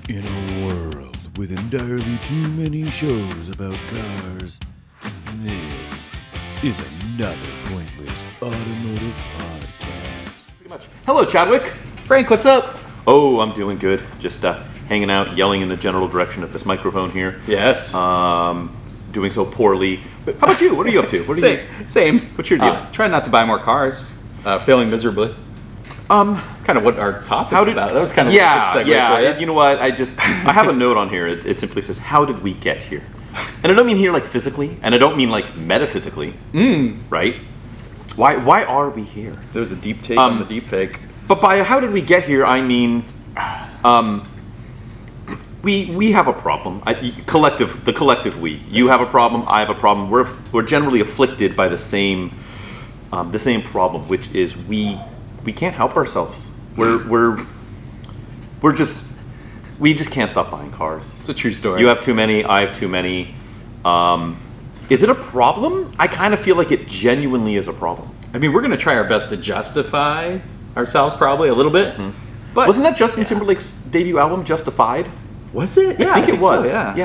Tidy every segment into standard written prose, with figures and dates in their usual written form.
In a world with entirely too many shows about cars, this is another pointless automotive podcast. Pretty much. Hello, Chadwick. Frank, what's up? Oh, I'm doing good. Just hanging out, yelling in the general direction of this microphone here. Yes. Doing so poorly. How about you? What are you up to? What are Same. What's your deal? Trying not to buy more cars. Failing miserably. Kind of what our topic's about. That was kind of a good segue for you. You know what? I have a note on here. It simply says, "How did we get here?" And I don't mean here like physically, and I don't mean like metaphysically. Right? Why are we here? There was a deep take on the deep fake. But by how did we get here, I mean, we have a problem. The collective we. You have a problem. I have a problem. We're generally afflicted by the same problem, which is we can't help ourselves. We just can't stop buying cars. It's a true story. You have too many. I have too many. Is it a problem? I kind of feel like it genuinely is a problem. I mean, we're going to try our best to justify ourselves probably a little bit. Mm-hmm. But wasn't that Justin Timberlake's debut album, Justified? Was it? Yeah, I think it was. So,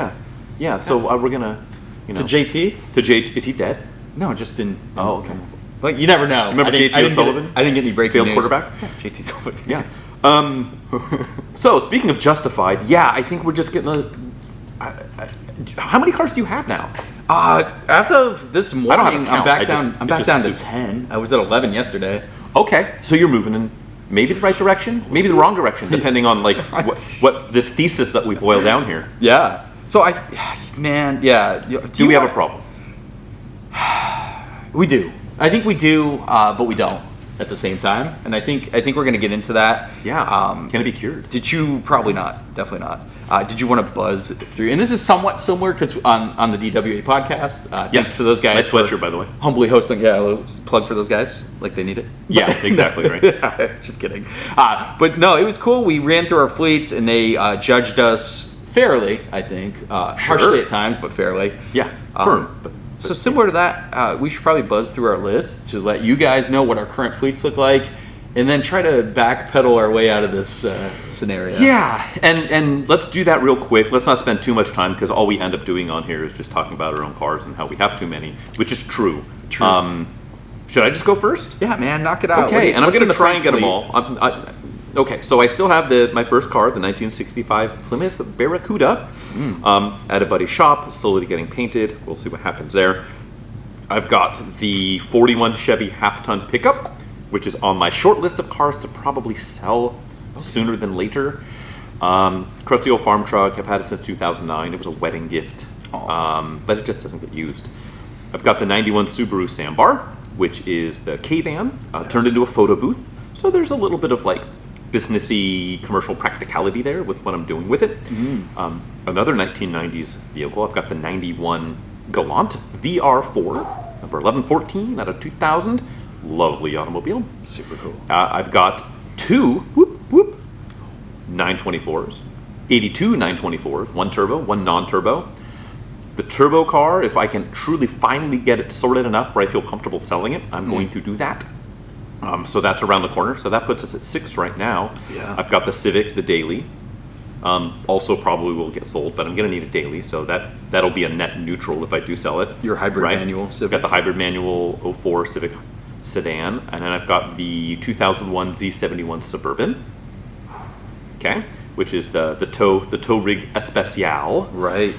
yeah. So we're gonna, to JT. To JT. Is he dead? No, just in. Oh, okay. Well, you never know. Remember JT O'Sullivan? I didn't get any breaking news. Failed quarterback. Yeah, JT Sullivan. Yeah. So speaking of Justified, I think we're just getting how many cars do you have now? As of this morning, I don't have a count. I'm back down to 10. I was at 11 yesterday. Okay, so you're moving in maybe the right direction, maybe the wrong direction, depending on like what this thesis that we boil down here. Yeah. So do we have a problem? We do. I think we do, but we don't at the same time. And I think we're going to get into that. Yeah. Can it be cured? Did you? Probably not. Definitely not. Did you want to buzz through? And this is somewhat similar because on the DWA podcast, thanks to those guys. Nice sweatshirt, by the way. Humbly hosting. Yeah, a little plug for those guys. Like they need it. Yeah, exactly right. Just kidding. But no, it was cool. We ran through our fleets and they judged us fairly, I think. Harshly at times, but fairly. Yeah, firm. So similar to that, we should probably buzz through our lists to let you guys know what our current fleets look like, and then try to backpedal our way out of this scenario. Yeah, and let's do that real quick. Let's not spend too much time because all we end up doing on here is just talking about our own cars and how we have too many, which is true. Should I just go first? Yeah, man, knock it out. Okay, and I'm going to try and get them all. Okay, so I still have my first car, the 1965 Plymouth Barracuda, at a buddy's shop, slowly getting painted. We'll see what happens there. I've got the 41 Chevy half-ton pickup, which is on my short list of cars to probably sell sooner than later. Crusty old farm truck. I've had it since 2009. It was a wedding gift, but it just doesn't get used. I've got the 91 Subaru Sambar, which is the K-van, turned into a photo booth. So there's a little bit of like businessy commercial practicality there with what I'm doing with it. Another 1990s vehicle. I've got the 91 Galant VR4, number 1114 out of 2000. Lovely automobile. Super cool. I've got two 924s, 82 924s, one turbo, one non-turbo. The turbo car, if I can truly finally get it sorted enough where I feel comfortable selling it, I'm going to do that. So that's around the corner. So that puts us at 6 right now. Yeah. I've got the Civic, the daily. Also probably will get sold, but I'm going to need a daily, so that'll be a net neutral if I do sell it. Your hybrid manual Civic. I've got the hybrid manual 04 Civic sedan, and then I've got the 2001 Z71 Suburban. Okay, which is the tow rig especial. Right.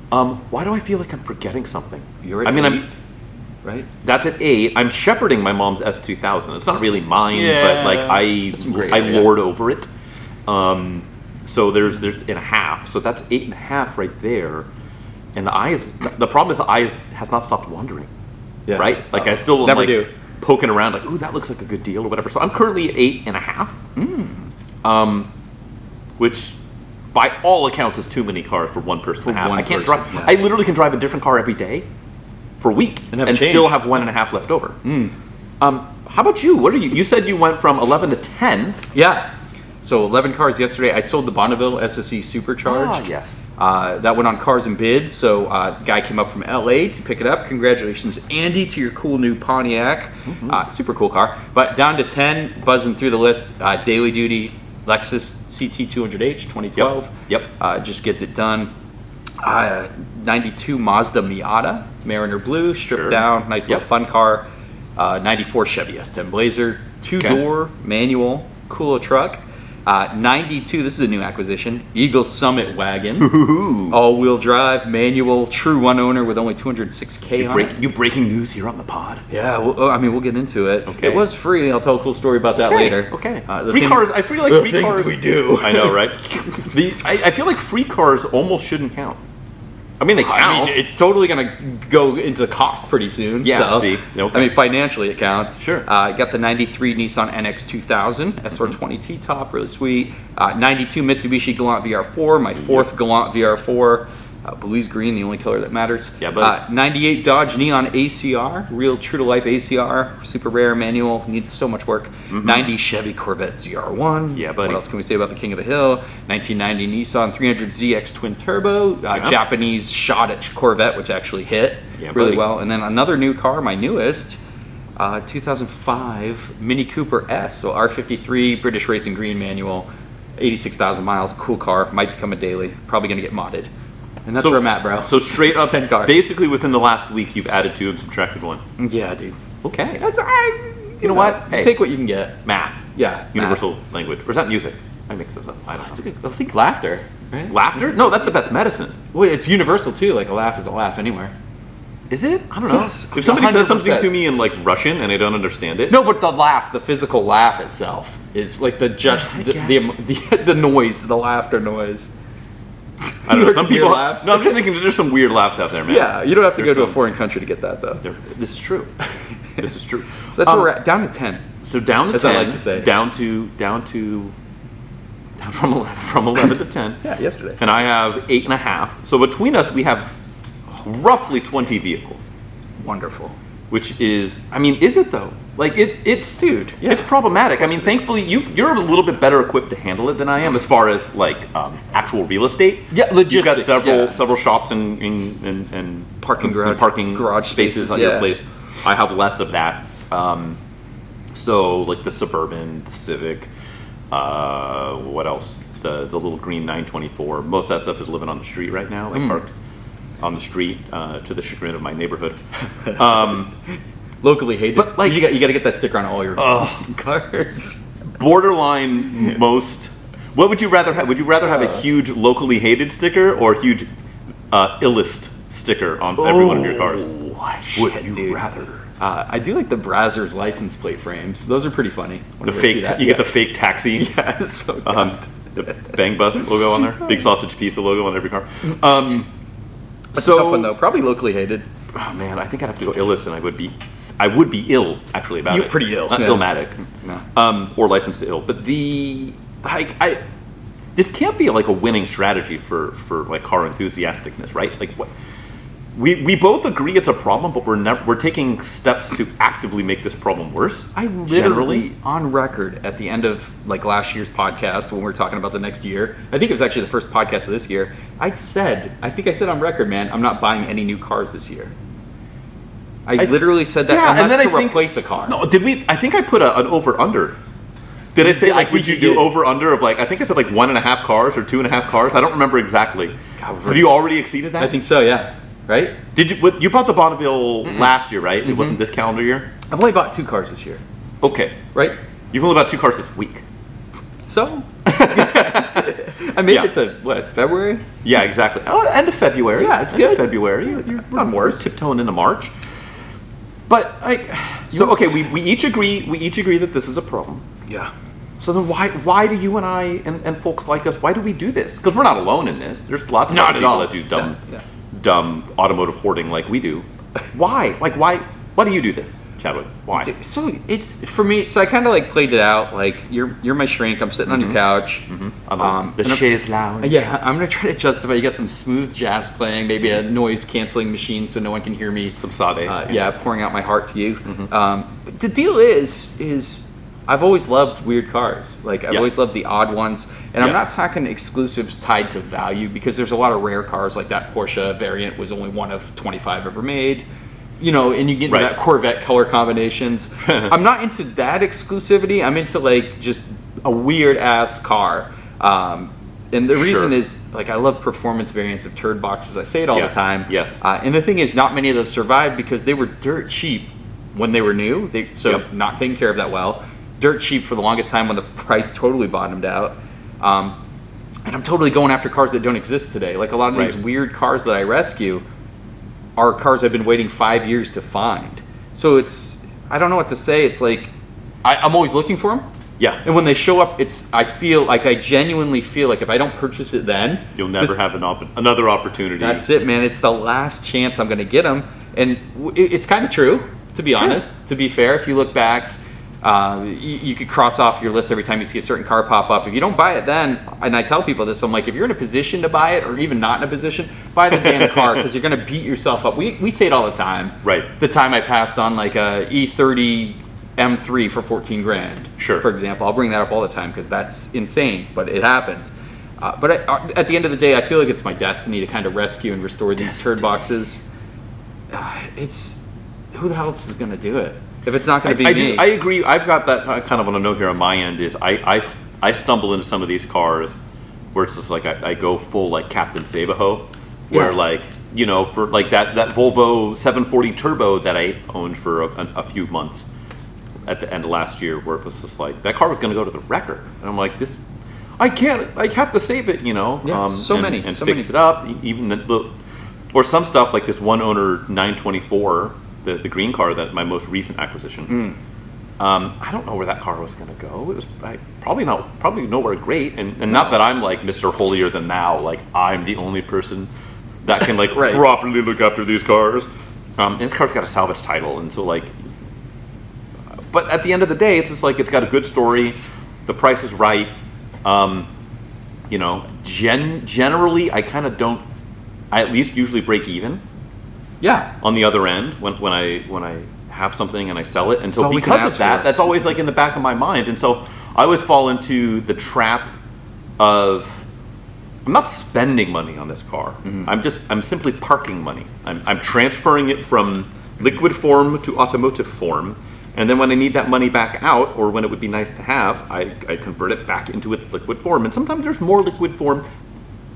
Why do I feel like I'm forgetting something? You're at 8, right? That's at 8. I'm shepherding my mom's S2000. It's not really mine, but like I lord over it. So there's in a half. So that's 8.5 right there. And the problem is the eye has not stopped wandering. Yeah. Right? Like I still never do. Poking around like, ooh, that looks like a good deal or whatever. So I'm currently at 8.5. Which by all accounts is too many cars for one person to have. I can't drive. I literally can drive a different car every day for a week and still have 1.5 left over. How about you? What are you? You said you went from 11 to 10. Yeah. So 11 cars yesterday. I sold the Bonneville SSE Supercharged. Yes. That went on Cars and Bids. So guy came up from LA to pick it up. Congratulations, Andy, to your cool new Pontiac. Super cool car. But down to 10, buzzing through the list. Daily duty, Lexus CT200H 2012. Yep. Just gets it done. 92 Mazda Miata, Mariner Blue, stripped down, nice little fun car. 94 Chevy S10 Blazer, 2-door, manual, cool little truck. 92, this is a new acquisition, Eagle Summit wagon, all-wheel drive, manual, true one owner with only 206K on it. You breaking news here on the pod? Yeah, we'll get into it. Okay. It was free. I'll tell a cool story about that later. Okay. Free cars. I feel like free cars. we do. I know, right? I feel like free cars almost shouldn't count. I mean, they count. I mean, it's totally going to go into cost pretty soon. Yeah, so. see? Okay. I mean, financially it counts. Sure. Got the 93 Nissan NX 2000, SR20 T-top, really sweet. 92 Mitsubishi Galant VR4, my fourth Galant VR4. Blue's green, the only color that matters. Yeah, buddy. 98 Dodge Neon ACR, real true-to-life ACR, super rare manual, needs so much work. 90 Chevy Corvette ZR1. Yeah, buddy. What else can we say about the King of the Hill? 1990 Nissan 300ZX Twin Turbo, Japanese shot at Corvette, which actually hit really well. And then another new car, my newest, 2005 Mini Cooper S, so R53 British Racing Green manual, 86,000 miles, cool car, might become a daily, probably going to get modded. And that's where I'm at, bro. So straight up, 10 cars. basically within the last week, you've added 2 and subtracted 1. Yeah, dude. Okay. That's You know what? Hey, take what you can get. math. Yeah. Universal language. Or is that music? I mix those up. I don't know. That's a good. I think laughter. Right? Laughter? No, that's the best medicine. Well, it's universal too. Like a laugh is a laugh anywhere. Is it? I don't know. Yes. If somebody says something 100%. to me in like Russian and I don't understand it. No, but the laugh, the physical laugh itself, is like the noise, the laughter noise. I don't know. Some people. laughs. No, I'm just thinking there's some weird laughs out there, man. Yeah, you don't have to There's go to a some- foreign country to get that though. This is true. This is true. So that's where we're at. Down to 10. So down to As 10. I like to say. Down from 11 to 10. Yeah, yesterday. And I have 8.5. So between us, we have roughly 20 vehicles, Wonderful. which is, I mean, is it though? Like it's dude, Yeah. it's problematic. I mean, thankfully you're a little bit better equipped to handle it than I am as far as like actual real estate. Yeah, You've got logistics. several shops and Parking garage- and parking garage spaces on spaces, your yeah. place. I have less of that. So like the Suburban, the Civic, what else? The little green 924. Most of that stuff is living on the street right now, like parked on the street to the chagrin of my neighborhood. Locally hated. But, like- you got to get that sticker on all your cars. Borderline most. What would you rather have? Would you rather have a huge locally hated sticker or a huge illest sticker on every one of your cars? Would you rather? I do like the Brazzers license plate frames. Those are pretty funny. The fake. You get the fake taxi. Yeah, it's so good. The Bang Bus logo on there. Big sausage pizza logo on every car. That's a tough one though. Probably locally hated. Oh man, I think I'd have to go illest, and I would be ill actually about You're it. pretty ill. Not Yeah. illmatic. No. Or licensed to ill. But this can't be like a winning strategy for like car enthusiasticness, right? Like what? We both agree it's a problem, but we're taking steps to actively make this problem worse. I literally, on record, at the end of like last year's podcast when we were talking about the next year, I think it was actually the first podcast of this year, I think I said on record, man, I'm not buying any new cars this year. I literally said that Yeah, and unless then to I think- replace a car. No, did we? I think I put an over/under. Did I say I like think would you you do did. over/under of like I think I said like 1.5 cars or 2.5 cars? I don't remember exactly. Have you already exceeded that? I think so, yeah. Right? Did you? You bought the Bonneville last year, right? It wasn't this calendar year. I've only bought 2 cars this year. Okay, Right? you've only bought 2 cars this week. So? I made Yeah. it to, what, February? Yeah, exactly. Oh, end of February. Yeah, it's End of good. February. You're Not worse. tiptoeing into March. But like, so okay, we each agree that this is a problem. Yeah. So then why do you and I and folks like us, why do we do this? Because we're not alone in this. There's lots of Not other at people all. that do dumb Yeah. dumb automotive hoarding like we do. Why? Like why do you do this, Chadwick? Why? So it's, for me, so I kind of like played it out, like, you're my shrink, I'm sitting on your couch. I'm the and I'm- chaise lounge. Yeah, I'm gonna try to justify. You got some smooth jazz playing, maybe a noise canceling machine so no one can hear me. Some Sade. Yeah, pouring out my heart to you. But the deal is I've always loved weird cars. Like I've Yes. always loved the odd ones, and I'm Yes. not talking exclusives tied to value because there's a lot of rare cars like that Porsche variant was only one of 25 ever made. You know, and you get into Right. that Corvette color combinations. I'm not into that exclusivity. I'm into like just a weird ass car. And the reason Sure. is, like, I love performance variants of turd boxes. I say it all Yes, the time. yes. And the thing is, not many of those survived because they were dirt cheap when they were new. Yep. Not taken care of that well. Dirt cheap for the longest time when the price totally bottomed out. And I'm totally going after cars that don't exist today. Like, a lot of these Right. weird cars that I rescue are cars I've been waiting 5 years to find. So I don't know what to say. It's like, I'm always looking for them. Yeah. And when they show up, I genuinely feel like if I don't purchase it then, You'll never have another opportunity. that's it, man. It's the last chance I'm going to get them. And it's kind of true, to be honest. To be fair, if you look back, you could cross off your list every time you see a certain car pop up. If you don't buy it then, and I tell people this, I'm like, if you're in a position to buy it, or even not in a position, buy the damn car, because you're going to beat yourself up. We say it all the time. Right. The time I passed on like a E30 M3 for 14 grand. Sure. For example, I'll bring that up all the time because that's insane, but it happened. But at the end of the day, I feel like it's my destiny to kind of rescue and restore these turd boxes. It's who the hell else is going to do it if it's not going to be me? I agree. I've got that kind of on a note here on my end. Is I stumble into some of these cars where it's just like I go full like Captain Save-A-Ho, where Yeah. like for like that Volvo 740 Turbo that I owned for a few months at the end of last year, where it was just like that car was going to go to the wrecker, and I'm like, this, I can't, I have to save it, Yeah, so and many fix many. it up, even or some stuff like this one owner 924, the green car, that my most recent acquisition. I don't know where that car was going to go. It was probably nowhere great, and not that I'm like Mr. Holier than thou, like I'm the only person that can like Right. properly look after these cars. And this car's got a salvage title, and so like. But at the end of the day, it's just like it's got a good story. The price is right. Generally, I kind of don't. I at least usually break even Yeah. on the other end when I have something and I sell it. And so all we can because of ask that, for. that's always like in the back of my mind. And so I always fall into the trap of I'm not spending money on this car. I'm simply parking money. I'm transferring it from liquid form to automotive form. And then when I need that money back out, or when it would be nice to have, I convert it back into its liquid form. And sometimes there's more liquid form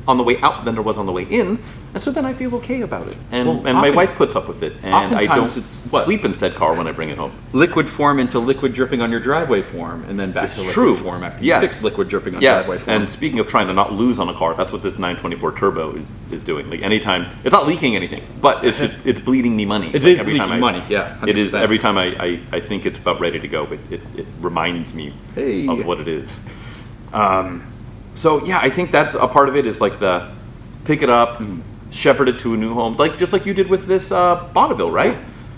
on the way out than there was on the way in. And so then I feel okay about it. And my often- wife puts up with it. And I don't oftentimes it's what? sleep in said car when I bring it home. Liquid form into liquid dripping on your driveway form, and then back It's to liquid true. form after Yes. you fix liquid dripping on driveway Yes, form. and speaking of trying to not lose on a car, that's what this 924 Turbo is doing. Like anytime, it's not leaking anything, but it's bleeding me money. It Like is every leaking time money, yeah, It is 100%. every time I think it's about ready to go, but it reminds me Hey. of what it is. So yeah, I think that's a part of it, is like the pick it up, shepherd it to a new home, just like you did with this Bonneville, right?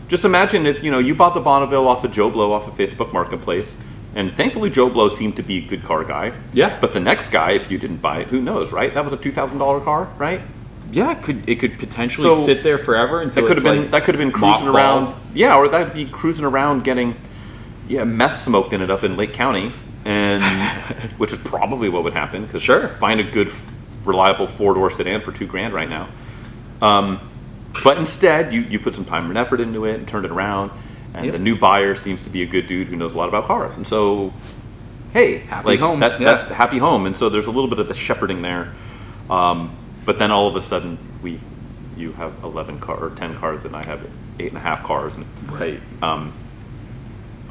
Just imagine if you bought the Bonneville off of Joe Blow off of Facebook Marketplace, and thankfully Joe Blow seemed to be a good car guy. Yeah. But the next guy, if you didn't buy it, who knows, right? That was a $2,000 car, right? Yeah, it could potentially So, sit there forever until That could have been cruising mothballed. around. Yeah, or that'd be cruising around getting meth smoked in it up in Lake County, and which is probably what would happen, because Sure. find a good reliable four-door sedan for $2,000 right now. But instead, you put some time and effort into it and turned it around, and Yep. the new buyer seems to be a good dude who knows a lot about cars. And so, hey, Happy home. That's happy home. And so there's a little bit of the shepherding there. But then all of a sudden, you have 11 or 10 cars, and I have 8.5 cars. And, Right.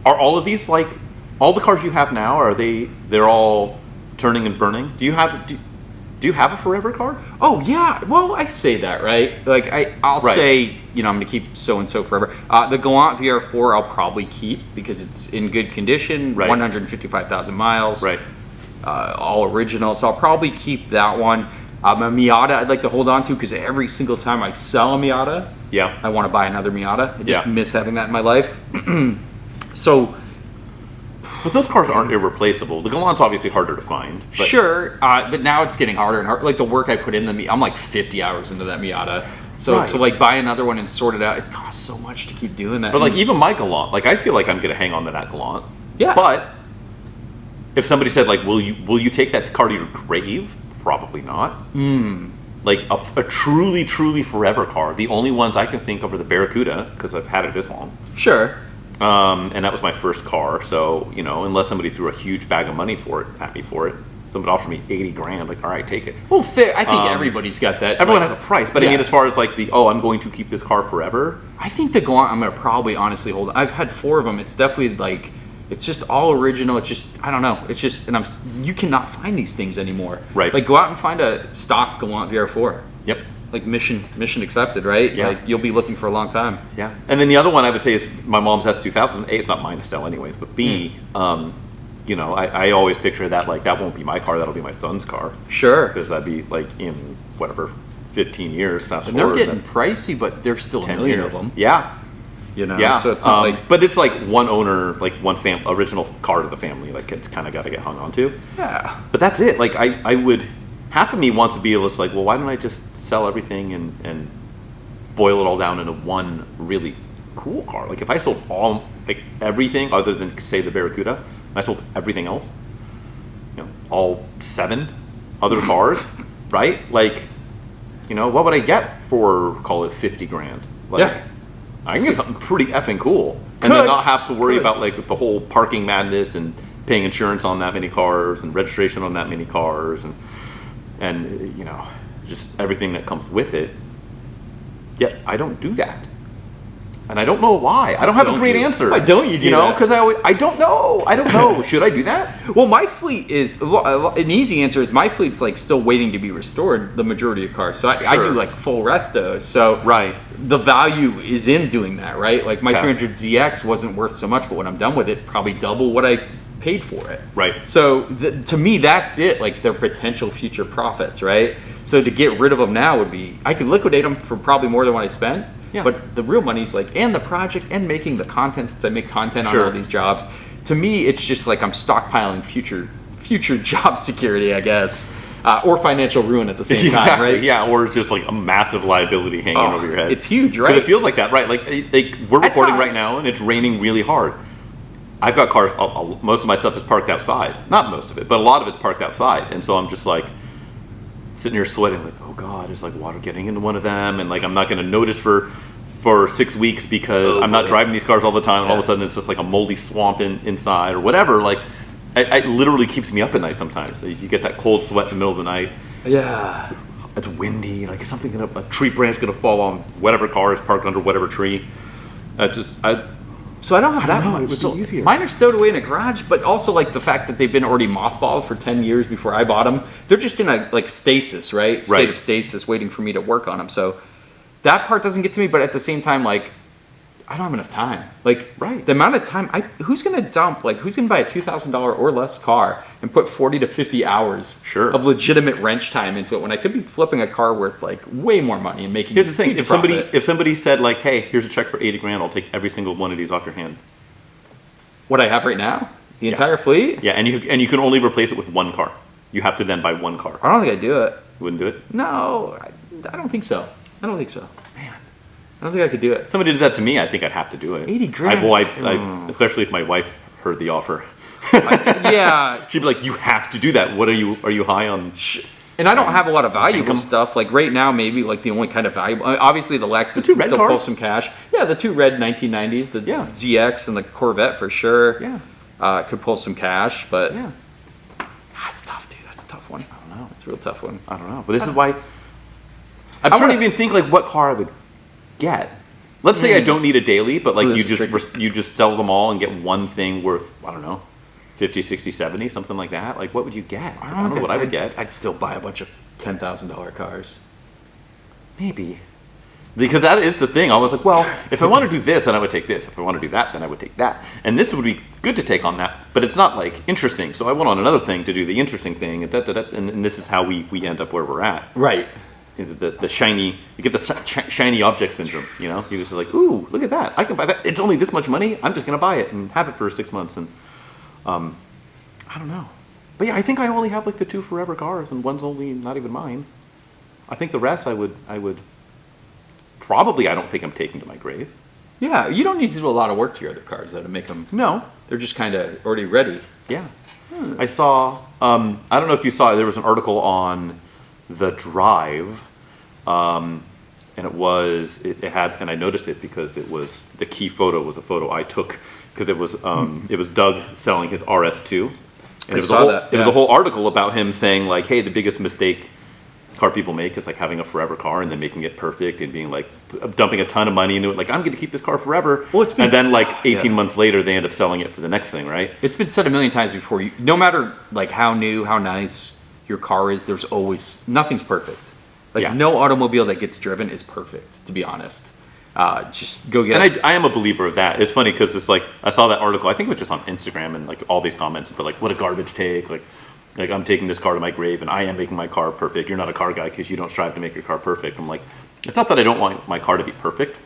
are all of these like all the cars you have now? They're all turning and burning? Do you have a forever car? Oh yeah, well I say that, right? Like I'll Right. say, I'm gonna keep so and so forever. The Galant VR4 I'll probably keep because it's in good condition, Right. 155,000 miles, Right. All original. So I'll probably keep that one. A Miata I'd like to hold on to because every single time I sell a Miata, Yeah. I want to buy another Miata. I just Yeah. miss having that in my life. So But those cars aren't irreplaceable. The Galant's obviously harder to find. But sure, but now it's getting harder and harder. Like the work I put in I'm like 50 hours into that Miata. So Right. to like buy another one and sort it out, it costs so much to keep doing that. But like And- even my Galant, like I feel like I'm gonna hang on to that Galant. Yeah. But if somebody said like, will you take that car to your grave? Probably not. Like a truly forever car. The only ones I can think of are the Barracuda, because I've had it this long. sure, And that was my first car. So, you know, unless somebody threw a huge bag of money at me for it, somebody offered me $80,000. Like, all right, take it. Well, fair. I think everybody's got that. Everyone has a price, but I mean, as far as like I'm going to keep this car forever. I think the Galant I'm gonna probably honestly hold. I've had 4 of them. It's definitely like, it's just all original. It's just, I don't know. It's just, and you cannot find these things anymore. Right. Like, go out and find a stock Galant VR4. Yep. Like mission accepted, right? Yeah. Like, you'll be looking for a long time. Yeah. And then the other one I would say is my mom's S2000. A, it's not mine to sell anyways, but B, you know, I always picture that like that won't be my car. That'll be my son's car. Sure. Because that'd be like in whatever 15 years. Fast And forward. they're getting pricey, but there's still 10 a million years. of them. Yeah. You know. Yeah. So it's not like. But it's like one owner, like one original car to the family. Like it's kind of got to get hung on to. Yeah. But that's it. Like I would. Half of me wants to be able to like, well, why don't I just sell everything and boil it all down into one really cool car? Like if I sold everything other than say the Barracuda, and I sold everything else, you know, all 7 other cars, right? Like, you know, what would I get for, call it $50,000? Like, Yeah. I can get something pretty effing cool, and then not have to worry about like the whole parking madness and paying insurance on that many cars and registration on that many cars and you know, just everything that comes with it. Yet I don't do that, and I don't know why. I don't have a great answer. Why don't you do You know, that? because I don't know. Should I do that? Well, my fleet is an easy answer. Is my fleet's like still waiting to be restored. The majority of cars, so I do like full restos. So Right. the value is in doing that, right? Like my Okay. 300ZX wasn't worth so much, but when I'm done with it, probably double what I paid for it. Right. So to me, that's it. Like their potential future profits, right? So to get rid of them now would be, I could liquidate them for probably more than what I spent. Yeah. But the real money's like, and the project and making the content, since I make content on Sure. all these jobs. To me, it's just like I'm stockpiling future job security, I guess, or financial ruin at the same time, right? Yeah, or it's just like a massive liability hanging over your head. It's huge, right? Because it feels like that, right? Like we're At recording right times. now, and it's raining really hard. I've got cars. Most of my stuff is parked outside. Not most of it, but a lot of it's parked outside, and so I'm just like sitting here sweating, like, oh god, is like water getting into one of them, and like I'm not going to notice for 6 weeks because I'm not driving these cars all the time, and all of a sudden it's just like a moldy swamp inside or whatever. Like, it literally keeps me up at night sometimes. You get that cold sweat in the middle of the night. Yeah. It's windy. Like, is something a tree branch gonna fall on whatever car is parked under whatever tree? So I don't have that know, much. it would be So easier. mine are stowed away in a garage, but also like the fact that they've been already mothballed for 10 years before I bought them. They're just in a like stasis, right? State Right. of stasis, waiting for me to work on them. So that part doesn't get to me, but at the same time, like I don't have enough time. Like Right. the amount of time who's gonna buy a $2,000 or less car and put 40 to 50 hours Sure. of legitimate wrench time into it when I could be flipping a car worth like way more money and making Here's the thing: huge if profit. somebody said like, "Hey, here's a check for $80,000, I'll take every single one of these off your hand." What I have right now, the entire fleet, Yeah, and you can only replace it with one car. You have to then buy one car. I don't think I'd do it. You wouldn't do it. No, I don't think so. Man, I don't think I could do it. Somebody did that to me. I think I'd have to do it. 80 grand. I especially if my wife heard the offer. Yeah, She'd be like, "You have to do that. What are you high on?" and I don't have a lot of valuable Jinkum. stuff. Like right now, maybe like the only kind of valuable. Obviously, the Lexus The two can red still pull cars? some cash. Yeah, the 2 red 1990s, the Yeah. ZX and the Corvette for sure. Yeah. Could pull some cash, but Yeah. that's tough, dude. That's a tough one. I don't know. It's a real tough one. I don't know. But this is why I'm trying to even think like what car I would get. Let's say I don't need a daily, but like Ooh, you this is just you just sell them all and get one thing worth, I don't know, 50, 60, 70, something like that. Like what would you get? I don't know what I would get. I'd still buy a bunch of $10,000 cars. Maybe. Because that is the thing. I was like, well, if I want to do this, then I would take this. If I want to do that, then I would take that. And this would be good to take on that, but it's not like interesting. So I went on another thing to do the interesting thing, and this is how we end up where we're at. Right. The shiny, you get the shiny object syndrome. You know, you're just like, ooh, look at that! I can buy that. It's only this much money. I'm just gonna buy it and have it for 6 months. And I don't know, but yeah, I think I only have like the 2 forever cars, and one's only not even mine. I think the rest I would probably. I don't think I'm taking to my grave. Yeah, you don't need to do a lot of work to your other cars though to make them. No. They're just kind of already ready. Yeah. I saw. I don't know if you saw. There was an article on The Drive and it had, and I noticed it because it was the key photo was a photo I took because it was Doug selling his RS2, and it was a whole article about him saying like, hey, the biggest mistake car people make is like having a forever car and then making it perfect and being like dumping a ton of money into it, like I'm going to keep this car forever. Well, and then like 18 months later they end up selling it for the next thing, right? It's been said a million times before. No matter like how new, how nice your car is, there's always nothing's perfect. Like no automobile that gets driven is perfect, to be honest. Just go get it. And I am a believer of that. It's funny because it's like I saw that article. I think it was just on Instagram, and like all these comments, but like what a garbage take. Like I'm taking this car to my grave, and I am making my car perfect. You're not a car guy because you don't strive to make your car perfect. I'm like, it's not that I don't want my car to be perfect.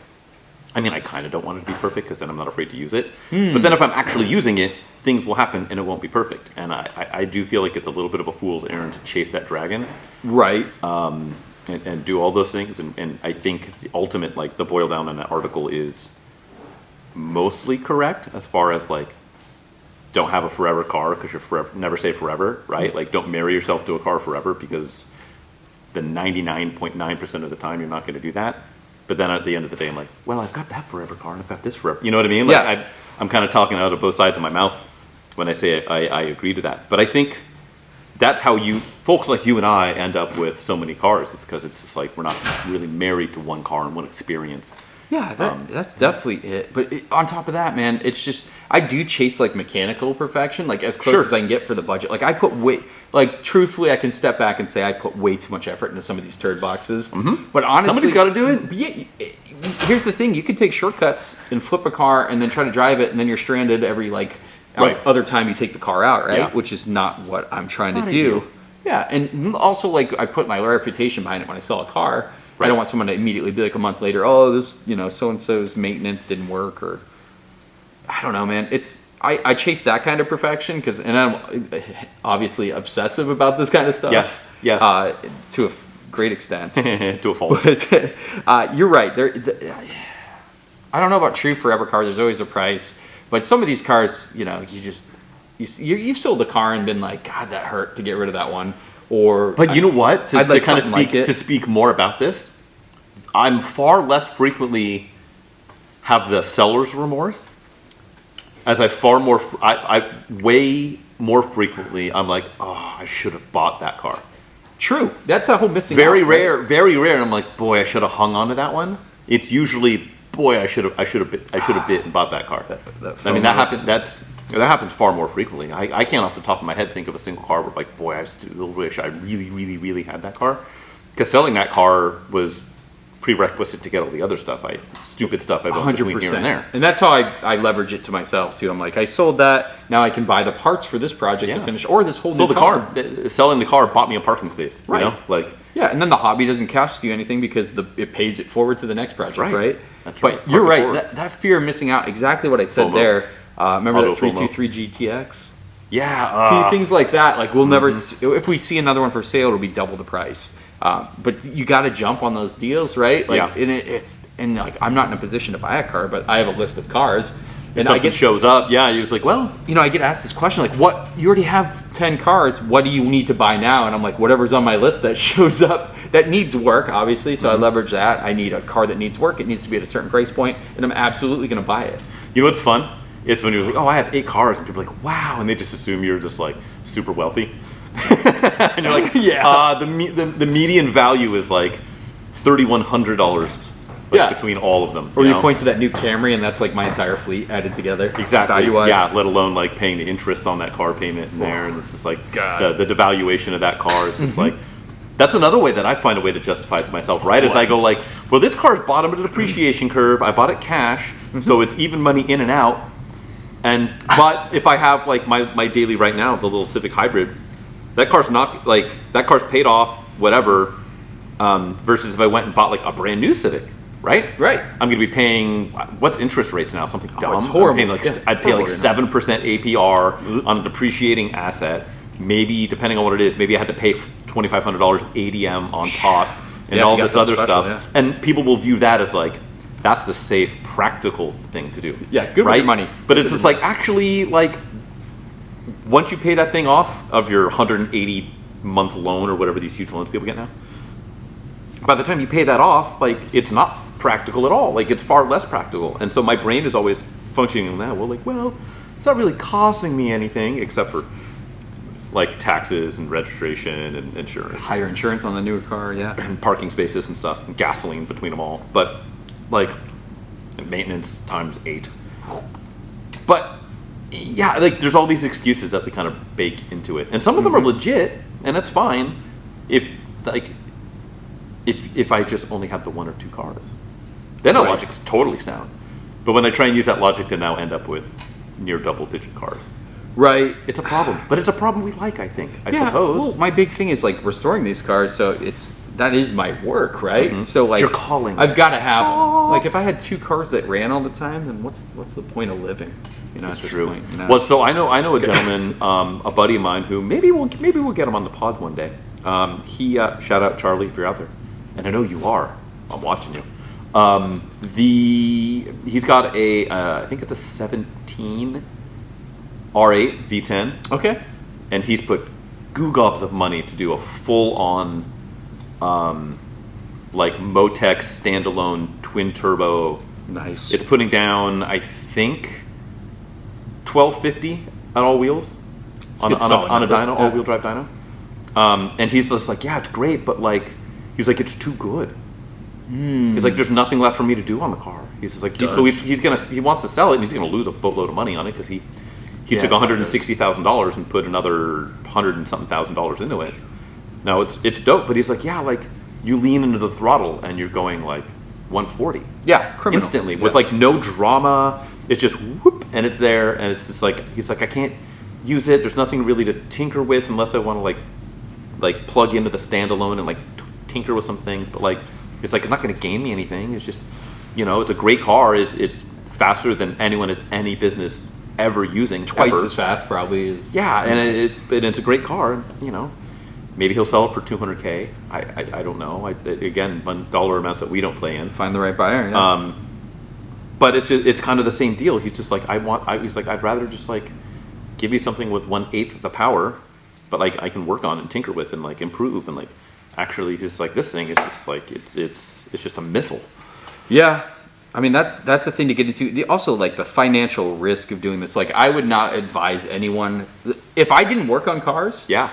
I mean, I kind of don't want it to be perfect because then I'm not afraid to use it. But then if I'm actually using it, things will happen and it won't be perfect. And I do feel like it's a little bit of a fool's errand to chase that dragon. Right. And do all those things. And I think the ultimate, like the boil down on that article is mostly correct as far as like, don't have a forever car because you're forever, never say forever, right? Like don't marry yourself to a car forever because the 99.9% of the time you're not going to do that. But then at the end of the day, I'm like, well, I've got that forever car and I've got this forever. You know what I mean? Like I'm kind of talking out of both sides of my mouth when I say I agree to that. But I think that's how folks like you and I end up with so many cars. It's because it's just like we're not really married to one car and one experience. Yeah, that's definitely it. But on top of that, man, it's just I do chase like mechanical perfection, like as close as I can get for the budget. Like I put truthfully, I can step back and say I put way too much effort into some of these turd boxes. But honestly, somebody's got to do it. Yeah, here's the thing: you can take shortcuts and flip a car and then try to drive it, and then you're stranded every other time you take the car out, right? Yeah. Which is not what I'm trying to do. Yeah, and also like I put my reputation behind it when I sell a car. Right. I don't want someone to immediately be like a month later, oh, this, so-and-so's maintenance didn't work, or I don't know, man. I chase that kind of perfection and I'm obviously obsessive about this kind of stuff. Yes. To a great extent. To a fault. But you're right. I don't know about true forever cars. There's always a price. But some of these cars, you've sold a car and been like, God, that hurt to get rid of that one. But you know what? To speak more about this, I'm far less frequently have the seller's remorse. As I way more frequently, I'm like, oh, I should have bought that car. True. That's a whole missing. Very rare. And I'm like, boy, I should have hung on to that one. It's usually, boy, I should have bit and bought that car. I mean, that happened. That happens far more frequently. I can't off the top of my head think of a single car where like, boy, I still wish I really, really, really had that car. Because selling that car was prerequisite to get all the other stuff. Stupid stuff I bought between here and there. And that's how I leverage it to myself too. I'm like, I sold that. Now I can buy the parts for this project to finish, or this whole new car. Selling the car bought me a parking space. Right. You know? And then the hobby doesn't cost you anything because it pays it forward to the next project, right? That's right. But you're right. That fear of missing out, exactly what I said there. Remember that 323 GTX? Yeah. See, things like that. Like we'll never. If we see another one for sale, it'll be double the price. But you got to jump on those deals, right? Like, and I'm not in a position to buy a car, but I have a list of cars. And something shows up. Yeah, you're just like, well, I get asked this question, like, what? You already have 10 cars. What do you need to buy now? And I'm like, whatever's on my list that shows up that needs work, obviously. So I leverage that. I need a car that needs work. It needs to be at a certain price point, and I'm absolutely going to buy it. You know what's fun? Is when you're like, oh, I have 8 cars, and people are like, wow, and they just assume you're just like super wealthy. And you're like, the median value is like $3,100 between all of them. Or you point to that new Camry, and that's like my entire fleet added together. Exactly. Value-wise. Yeah, let alone like paying the interest on that car payment in there, and it's just like the devaluation of that car is just like. That's another way that I find a way to justify it to myself, right? Is I go like, well, this car's bottom of the depreciation curve. I bought it cash, so it's even money in and out. But if I have like my daily right now, the little Civic Hybrid, that car's paid off, whatever. Versus if I went and bought like a brand new Civic, right? Right. I'm going to be paying what's interest rates now? Something dumb. It's horrible. I'd pay like 7% APR on a depreciating asset. Maybe depending on what it is, maybe I had to pay $2,500 ADM on top and all this other stuff. Yeah. And people will view that as like, that's the safe, practical thing to do. Yeah, good with your money. But it's just like, actually, like, once you pay that thing off of your 180-month loan or whatever these huge loans people get now, by the time you pay that off, like it's not practical at all. Like it's far less practical. And so my brain is always functioning in that. Well, it's not really costing me anything except for like taxes and registration and insurance. Higher insurance on the newer car, yeah. And parking spaces and stuff, and gasoline between them all. But like maintenance times 8. But yeah, like there's all these excuses that they kind of bake into it, and some of them are legit, and that's fine. If I just only have the 1 or 2 cars, then the logic's totally sound. But when I try and use that logic to now end up with near double-digit cars, right, it's a problem. But it's a problem we like, I think. I suppose. Well, my big thing is like restoring these cars, so that is my work, right? So like, your calling. I've got to have them. Like if I had 2 cars that ran all the time, then what's the point of living? You know, that's at this true. point, you know? Well, so I know a gentleman, a buddy of mine, who maybe we'll get him on the pod one day. He shout out Charlie if you're out there, and I know you are. I'm watching you. He's got a I think it's a 17 R8 V10. Okay. And he's put goo gobs of money to do a full on like Motec standalone twin turbo. Nice. It's putting down, I think, 1250 at all wheels on a dyno, all-wheel drive dyno. And he's just like, yeah, it's great, but like, he's like, it's too good. He's like, there's nothing left for me to do on the car. He's just like, so he wants to sell it, and he's gonna lose a boatload of money on it because he took $160,000 and put another $100 and something thousand into it. Now it's dope, but he's like, yeah, like you lean into the throttle and you're going like 140. Yeah, criminal. Instantly with like no drama. It's just whoop, and it's there, and it's just like he's like, I can't use it. There's nothing really to tinker with unless I want to like plug into the standalone and like tinker with some things. But like it's like it's not going to gain me anything. It's just, you know, it's a great car. It's faster than anyone has any business ever using. Twice as fast probably is. Yeah, and it's a great car. You know, maybe he'll sell it for $200K. I don't know. Again, $1 amounts that we don't play in. Find the right buyer. Yeah. But it's kind of the same deal. He's just like, he's like, I'd rather just like give you something with 1/8 of the power, but like I can work on and tinker with and like improve and like actually just like this thing is just like it's just a missile. Yeah. I mean that's the thing to get into. Also like the financial risk of doing this. Like I would not advise anyone if I didn't work on cars. Yeah.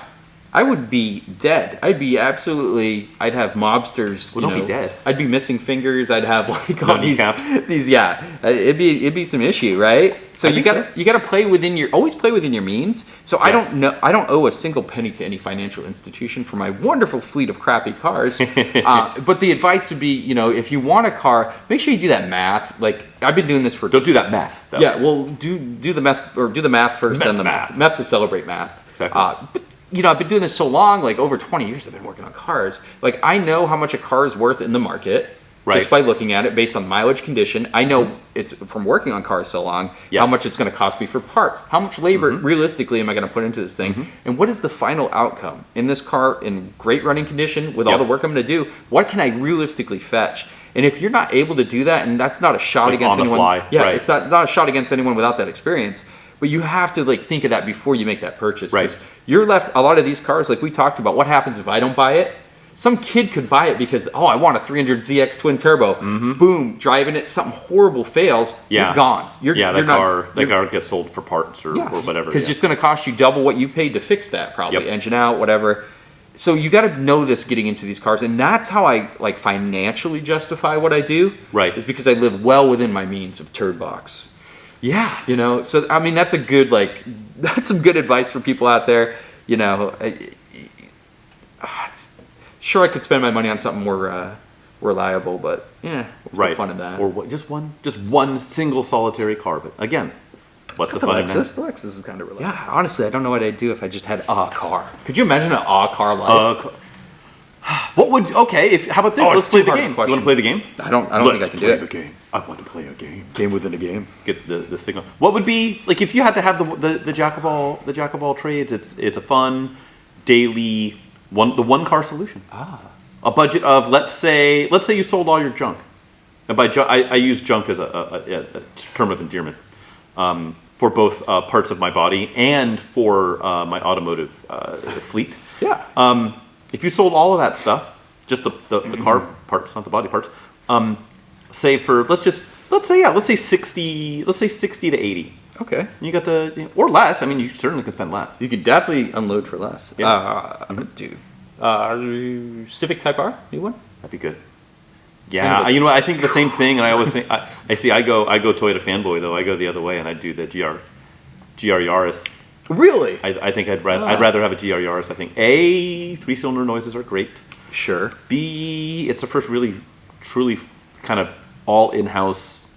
I would be dead. I'd have mobsters. Well, don't be dead. I'd be missing fingers. I'd have like all no kneecaps. these. Yeah, it'd be some issue, right? So you gotta play always play within your means. So yes. I don't owe a single penny to any financial institution for my wonderful fleet of crappy cars. But the advice would be, you know, if you want a car, make sure you do that math. Like I've been doing this for. Don't do that math. Though. Yeah, well, do the math or do the math first, then the math. Math to celebrate math. Exactly. But, you know, I've been doing this so long, like over 20 years I've been working on cars. Like I know how much a car is worth in the market just by looking at it based on mileage condition. I know it's from working on cars so long, how much it's going to cost me for parts. How much labor realistically am I going to put into this thing? And what is the final outcome? In this car in great running condition with all the work I'm going to do, what can I realistically fetch? And if you're not able to do that, and that's not a shot against anyone. It's not a shot against anyone without that experience. But you have to like think of that before you make that purchase. Right. You're left, a lot of these cars, like we talked about, what happens if I don't buy it? Some kid could buy it because, I want a 300ZX twin turbo. Boom, driving it, something horrible fails, you're gone. That car gets sold for parts or whatever. Because it's going to cost you double what you paid to fix that, probably. Engine out, whatever. So you got to know this getting into these cars. And that's how I like financially justify what I do. Right. Is because I live well within my means of turd box. Yeah. You know, so I mean that's some good advice for people out there. You know, sure I could spend my money on something more reliable, but what's the fun in that? Or just one single solitary car. But again, what's the fun in that? The Lexus is kind of reliable. Yeah, honestly, I don't know what I'd do if I just had a car. Could you imagine a car life? What would how about this? Let's play the game. You want to play the game? I don't think I can do it. The game. I want to play a game. Game within a game. Get the signal. What would be like if you had to have the jack of all trades? It's a fun daily one car solution. A budget of let's say you sold all your junk. And by junk, I use junk as a term of endearment for both parts of my body and for my automotive fleet. Yeah. If you sold all of that stuff just the car parts, not the body parts. Say for let's say 60 to 80. Okay. You got or less. I mean, you certainly can spend less. You could definitely unload for less. Yeah. I'm gonna do Civic Type R, new one. That'd be good. Yeah, you know what? I think the same thing, and I always think I go Toyota fanboy though. I go the other way, and I do the GR Yaris. Really? I think I'd rather have a GR Yaris. I think A, 3-cylinder noises are great. Sure. B, it's the first really truly kind of all in-house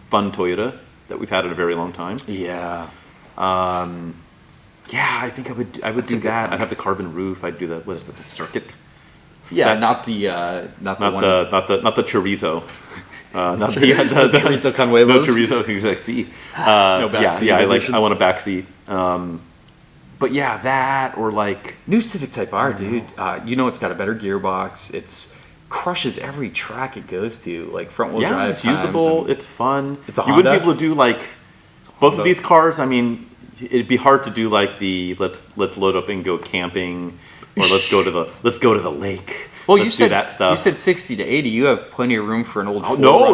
fun Toyota that we've had in a very long time. Yeah. Yeah, I think I would do that. I'd have the carbon roof. I'd do the circuit. Yeah, not the chorizo. Not the chorizo con huevos. No chorizo XC. No backseat. I want a backseat. But yeah, that or like new Civic Type R, dude. It's got a better gearbox. It's crushes every track it goes to, like front wheel drive. It's usable. It's fun. It's a You Honda. wouldn't be able to do like both of these cars. I mean, it'd be hard to do like the let's load up and go camping, or let's go to the lake. Well, let's do that stuff. You said 60 to 80. You have plenty of room for an old. No,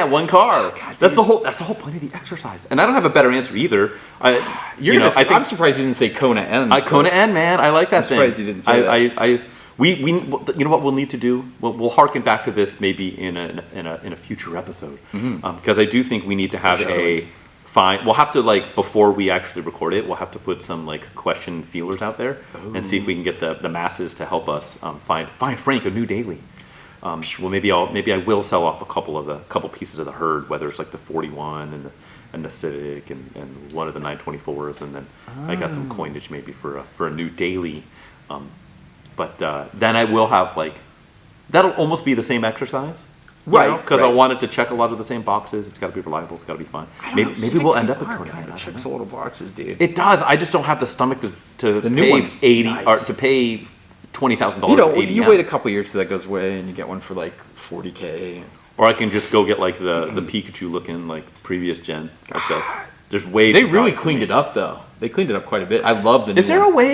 one car. God, that's the whole point of the exercise. And I don't have a better answer either. I'm surprised you didn't say Kona N. Kona N, man, I like that thing. I'm surprised you didn't say that. We you know what we'll need to do? We'll harken back to this maybe in a future episode, because I do think we need to have we'll have to, like, before we actually record it, we'll have to put some like question feelers out there and see if we can get the masses to help us find Frank a new daily. Well, maybe I will sell off a couple pieces of the herd, whether it's like the 41 and the Civic and one of the 924s, and then I got some coinage maybe for a new daily. But then I will have that'll almost be the same exercise. Right, because I wanted to check a lot of the same boxes. It's got to be reliable. It's got to be fun. Maybe we'll end up at Kona. It checks a lot of boxes, dude. It does. I just don't have the stomach to The new pay one's 80 nice. or to pay $20,000. You wait a couple years till that goes away, and you get one for like $40K. Or I can just go get like the Pikachu looking like previous gen. There's way. They really cleaned it up though. They cleaned it up quite a bit. I love the new one.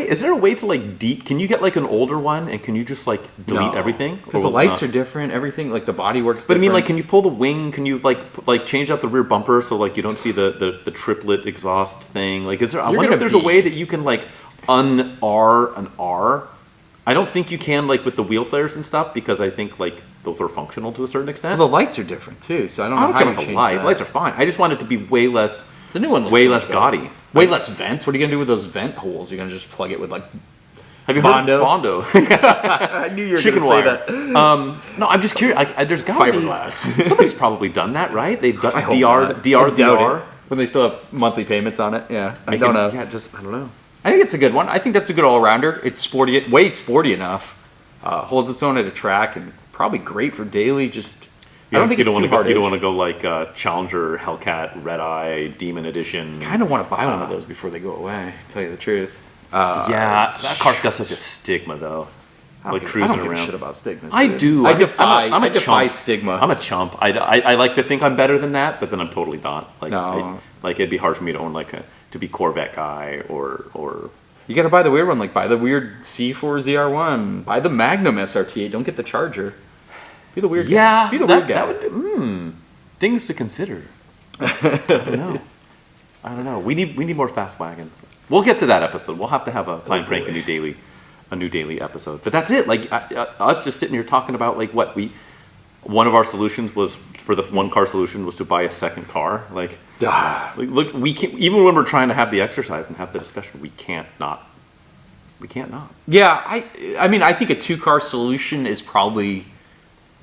Is there a way to like can you get like an older one and can you just like delete everything? Because the lights are different, everything, like the body works But different. I mean, like, can you pull the wing? Can you like change out the rear bumper so like you don't see the triplet exhaust thing? Like, I wonder if there's a way that you can like un-R an R. I don't think you can like with the wheel flares and stuff, because I think like those are functional to a certain extent. Well, the lights are different too, so I don't know how care you about the change lights. that. Lights are fine. I just want it to be way less. The new one looks way so less good. gaudy. Way less vents. What are you gonna do with those vent holes? You're gonna just plug it with like Have you Bondo? heard of Bondo? I knew you were Chicken gonna wire. say that. No, I'm just curious. There's got to be Fiberglass. somebody's probably done that, right? They've done I hope not. DR. I doubt it. When they still have monthly payments on it. Yeah, I don't know. Yeah, I don't know. I think it's a good one. I think that's a good all-rounder. It's sporty, way sporty enough. Holds its own at a track, and probably great for daily. I don't think it's too hard. You don't want to go like Challenger, Hellcat, Red Eye, Demon Edition. Kind of want to buy one of those before they go away. To tell you the truth. Yeah, that car's got such a stigma though. Like cruising I don't give around. a shit about stigmas. I dude. do. I defy. I'm a I defy chump. stigma. I'm a chump. I like to think I'm better than that, but then I'm totally not. Like, No. it'd be hard for me to own to be Corvette guy or. You gotta buy the weird one, like buy the weird C4 ZR1, buy the Magnum SRT8. Don't get the Charger. Be the weird guy. Be the weird guy. That would, things to consider. I don't know. We need more fast wagons. We'll get to that episode. We'll have to have a Find Frank a new daily episode. But that's it. Like us just sitting here talking about like what one of our solutions was for the one car solution was to buy a second car. Like look, we can't, even when we're trying to have the exercise and have the discussion, we can't not. Yeah, I mean, I think a 2-car solution is probably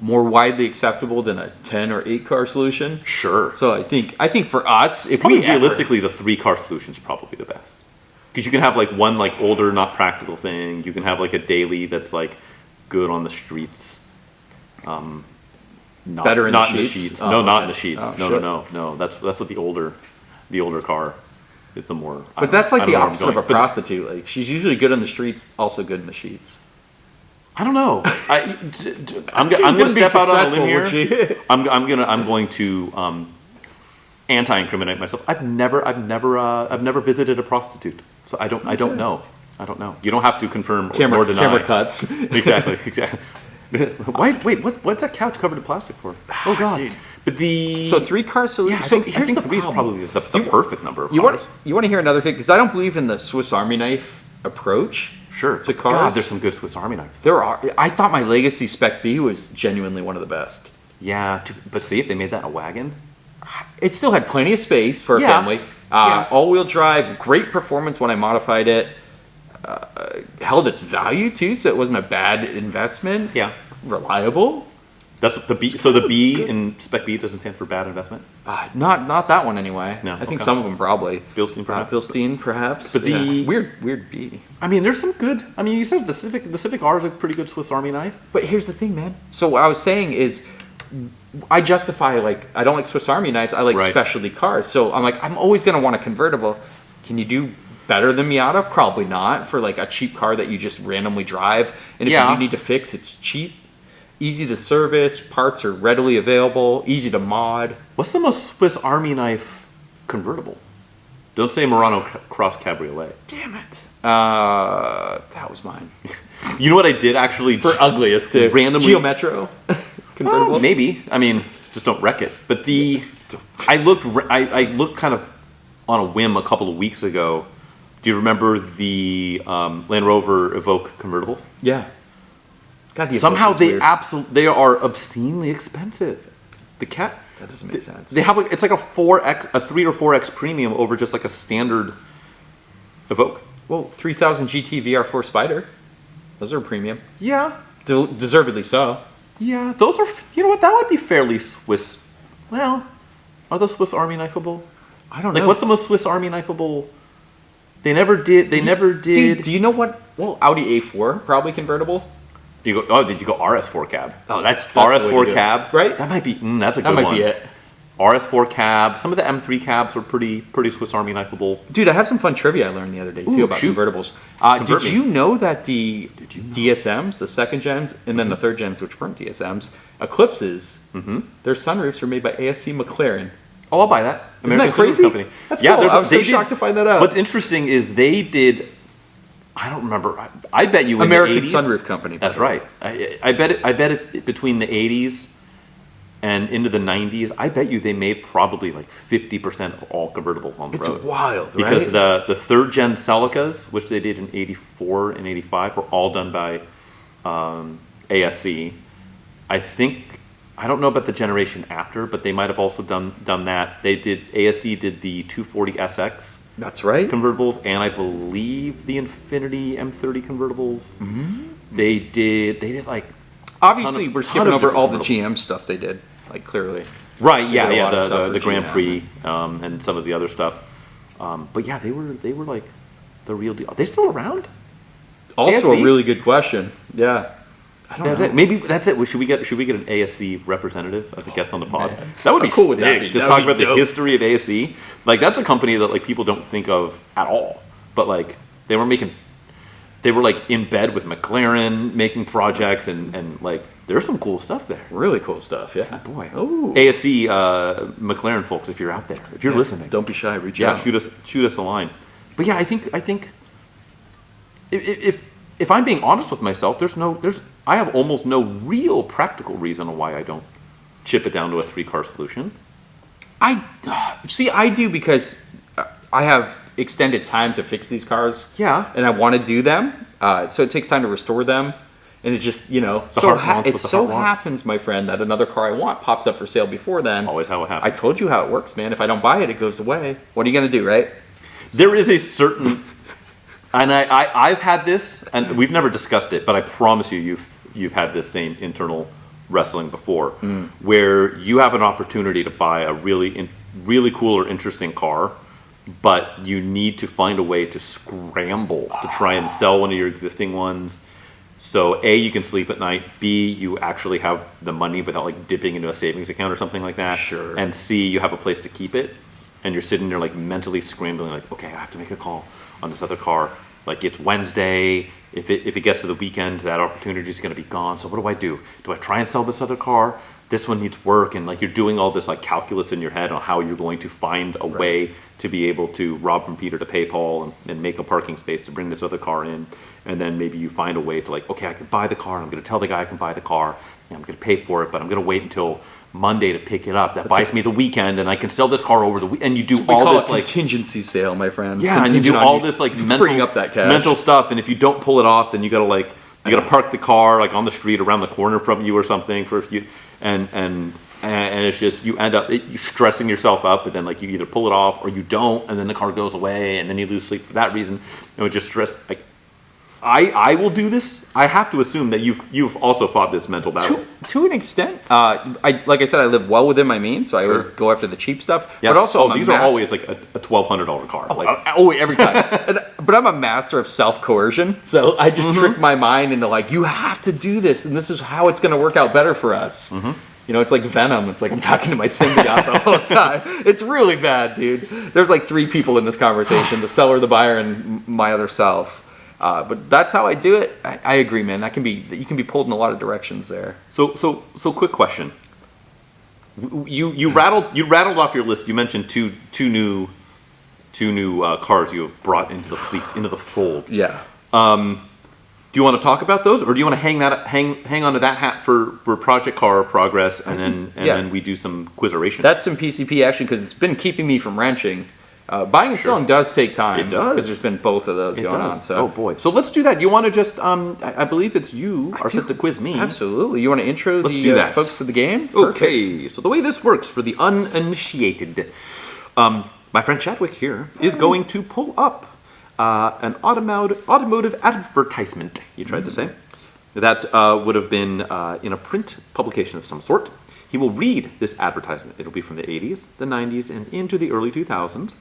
more widely acceptable than a 10 or 8-car solution. Sure. So I think for us, if Probably we realistically, the 3-car solution is probably the best. Because you can have like one like older, not practical thing. You can have like a daily that's like good on the streets. Better in not the in sheets? the sheets. Oh, No, not okay. in the sheets. Oh, No. shit. That's what the older car is the more. But that's like the opposite of a But prostitute. Like she's usually good on the streets, also good in the sheets. I don't know. I'm going to step out on a limb here. She? I'm going to anti-incriminate myself. I've never visited a prostitute, so I don't know. I don't know. You don't have to confirm or Camera deny. cuts. Exactly. Wait, what's that couch covered in plastic for? Oh God! Dude. But So 3 car solution. yeah, So I here's think the three is problem. probably the perfect number of You cars. want to hear another thing? Because I don't believe in the Swiss Army knife approach. Sure. To cars. God, there's some good Swiss Army knives. There are. I thought my Legacy Spec B was genuinely one of the best. Yeah, but see if they made that in a wagon. It still had plenty of space for a Yeah. family. Yeah. All-wheel drive, great performance when I modified it. Held its value too, so it wasn't a bad investment. Yeah. Reliable. That's what the B. So the B in Spec B doesn't stand for bad investment. Not that one anyway. No, I think okay. some of them probably. Bilstein, perhaps. Bilstein, perhaps. But the- Yeah. weird B. I mean, there's some good. I mean, you said the Civic R is a pretty good Swiss Army knife. But here's the thing, man. So what I was saying is, I justify I don't like Swiss Army knives. I like Right. specialty cars. So I'm like, I'm always gonna want a convertible. Can you do better than Miata? Probably not for like a cheap car that you just randomly drive. And if Yeah. you do need to fix, it's cheap, easy to service, parts are readily available, easy to mod. What's the most Swiss Army knife convertible? Don't say Murano Cross Cabriolet. Damn it. That was mine. You know what I did actually? For ugliest too. Randomly- Geo Metro convertible. Maybe. I mean, just don't wreck it. But I looked kind of on a whim a couple of weeks ago. Do you remember the Land Rover Evoque convertibles? Yeah. God, the Somehow Evoque is weird. they are obscenely expensive. The cat That doesn't make sense. They have it's like a 3 or 4x premium over just like a standard Evoque. Well, 3000 GT VR4 Spider. Those are premium. Yeah, Deservedly so. yeah. Those are. You know what? That would be fairly Swiss. Well, are those Swiss Army knifeable? I don't Like, know. what's the most Swiss Army knifeable? They never did. They never did. Do you know what? Well, Audi A4 probably convertible. You go. Oh, did you go RS4 cab? Oh, that's the RS4 way to do it. cab, Right? That might be. That's a That good might one. be it. RS4 cab. Some of the M3 cabs were pretty Swiss Army knifeable. Dude, I have some fun trivia I learned the other day too Ooh, about shoot. convertibles. Convert Did me. you know that the DSMs, the second gens, and then the third gens, which weren't DSMs, Eclipses, their sunroofs were made by ASC McLaren. Oh, I'll buy that. Isn't that crazy? Company. That's cool. there's I was so they did- shocked to find that out. What's interesting is they did. I don't remember. I bet you in American the 80s, Sunroof Company. by That's the way. right. I bet it between the 80s and into the 90s. I bet you they made probably like 50% of all convertibles on the It's road. wild, right? Because the third gen Celicas, which they did in 84 and 85, were all done by ASC. I don't know about the generation after, but they might have also done that. ASC did the 240 SX That's right. convertibles, and I believe the Infiniti M30 convertibles. They did like Obviously, ton of- we're ton skipping of over all the different GM stuff they did, like clearly. right. They Yeah, did a lot of stuff the for Grand GM. Prix and some of the other stuff. But yeah, they were like the real deal. Are they still around? Also, ASC? a really good question. Yeah. I don't know. Maybe that's it. Should we get an ASC representative as a guest on the pod? man. That would be How cool would sick. that be? Just That talk would about be the dope. history of ASC. Like that's a company that like people don't think of at all. But like they were like in bed with McLaren making projects and like there's some cool stuff there. Really cool stuff, yeah. Boy, Ooh. ASC McLaren folks, if you're out there, if you're listening, Don't be shy, reach yeah, out. shoot us a line. But yeah, I think if I'm being honest with myself, I have almost no real practical reason why I don't chip it down to a 3-car solution. I do because I have extended time to fix these cars. Yeah. And I want to do them. So it takes time to restore them. And it just, heart wants it what the so heart wants. happens, my friend, that another car I want pops up for sale before then. Always how it I happens. told you how it works, man. If I don't buy it, it goes away. What are you going to do, right? There is a certain, and I've had this, and we've never discussed it, but I promise you've had this same internal wrestling before, where you have an opportunity to buy a really cool or interesting car, but you need to find a way to scramble to try and sell one of your existing ones. So A, you can sleep at night. B, you actually have the money without like dipping into a savings account or something like that. Sure. And C, you have a place to keep it. And you're sitting there like mentally scrambling, like, okay, I have to make a call on this other car. Like it's Wednesday. If it gets to the weekend, that opportunity is going to be gone. So what do I do? Do I try and sell this other car? This one needs work, and like you're doing all this like calculus in your head on how you're going to find a way to be able to rob from Peter to pay Paul and make a parking space to bring this other car in. And then maybe you find a way to like, okay, I can buy the car. And I'm going to tell the guy I can buy the car. And I'm going to pay for it, but I'm going to wait until Monday to pick it up. That buys me the weekend, and I can sell this car over the weekend. And you do all this like contingency sale, my friend. Yeah, and you do all this like freeing up that cash. mental stuff. And if you don't pull it off, then you got to park the car like on the street around the corner from you or something for a few and it's just you end up you stressing yourself up, but then like you either pull it off or you don't, and then the car goes away, and then you lose sleep for that reason. And it just stress. Like I will do this. I have to assume that you've also fought this mental battle to an extent. Like I said, I live well within my means, so I always go after the cheap stuff. Yes. But also, these are always like a $1,200 car. Every time. But I'm a master of self-coercion, so I just trick my mind into like, you have to do this, and this is how it's going to work out better for us. You know, it's like Venom. It's like I'm talking to my symbiote the whole time. It's really bad, dude. There's like 3 people in this conversation: the seller, the buyer, and my other self. But that's how I do it. I agree, man. You can be pulled in a lot of directions there. So quick question. You rattled off your list. You mentioned two new cars you have brought into the fleet, into the fold. Yeah. Do you want to talk about those, or do you want to hang onto that hat for Project Car Progress, and then we do some quizzeration? That's some PCP action because it's been keeping me from wrenching. Buying and selling does take time. It does, because there's been both of those going on. So. Oh boy! So let's do that. You want to just? I believe it's you are set to quiz me. Absolutely. You want to intro the folks to the game? Okay. Perfect. So the way this works for the uninitiated, my friend Chadwick here is going to pull up an automotive advertisement. You tried to say that would have been in a print publication of some sort. He will read this advertisement. It'll be from the 80s, the 90s, and into the early 2000s.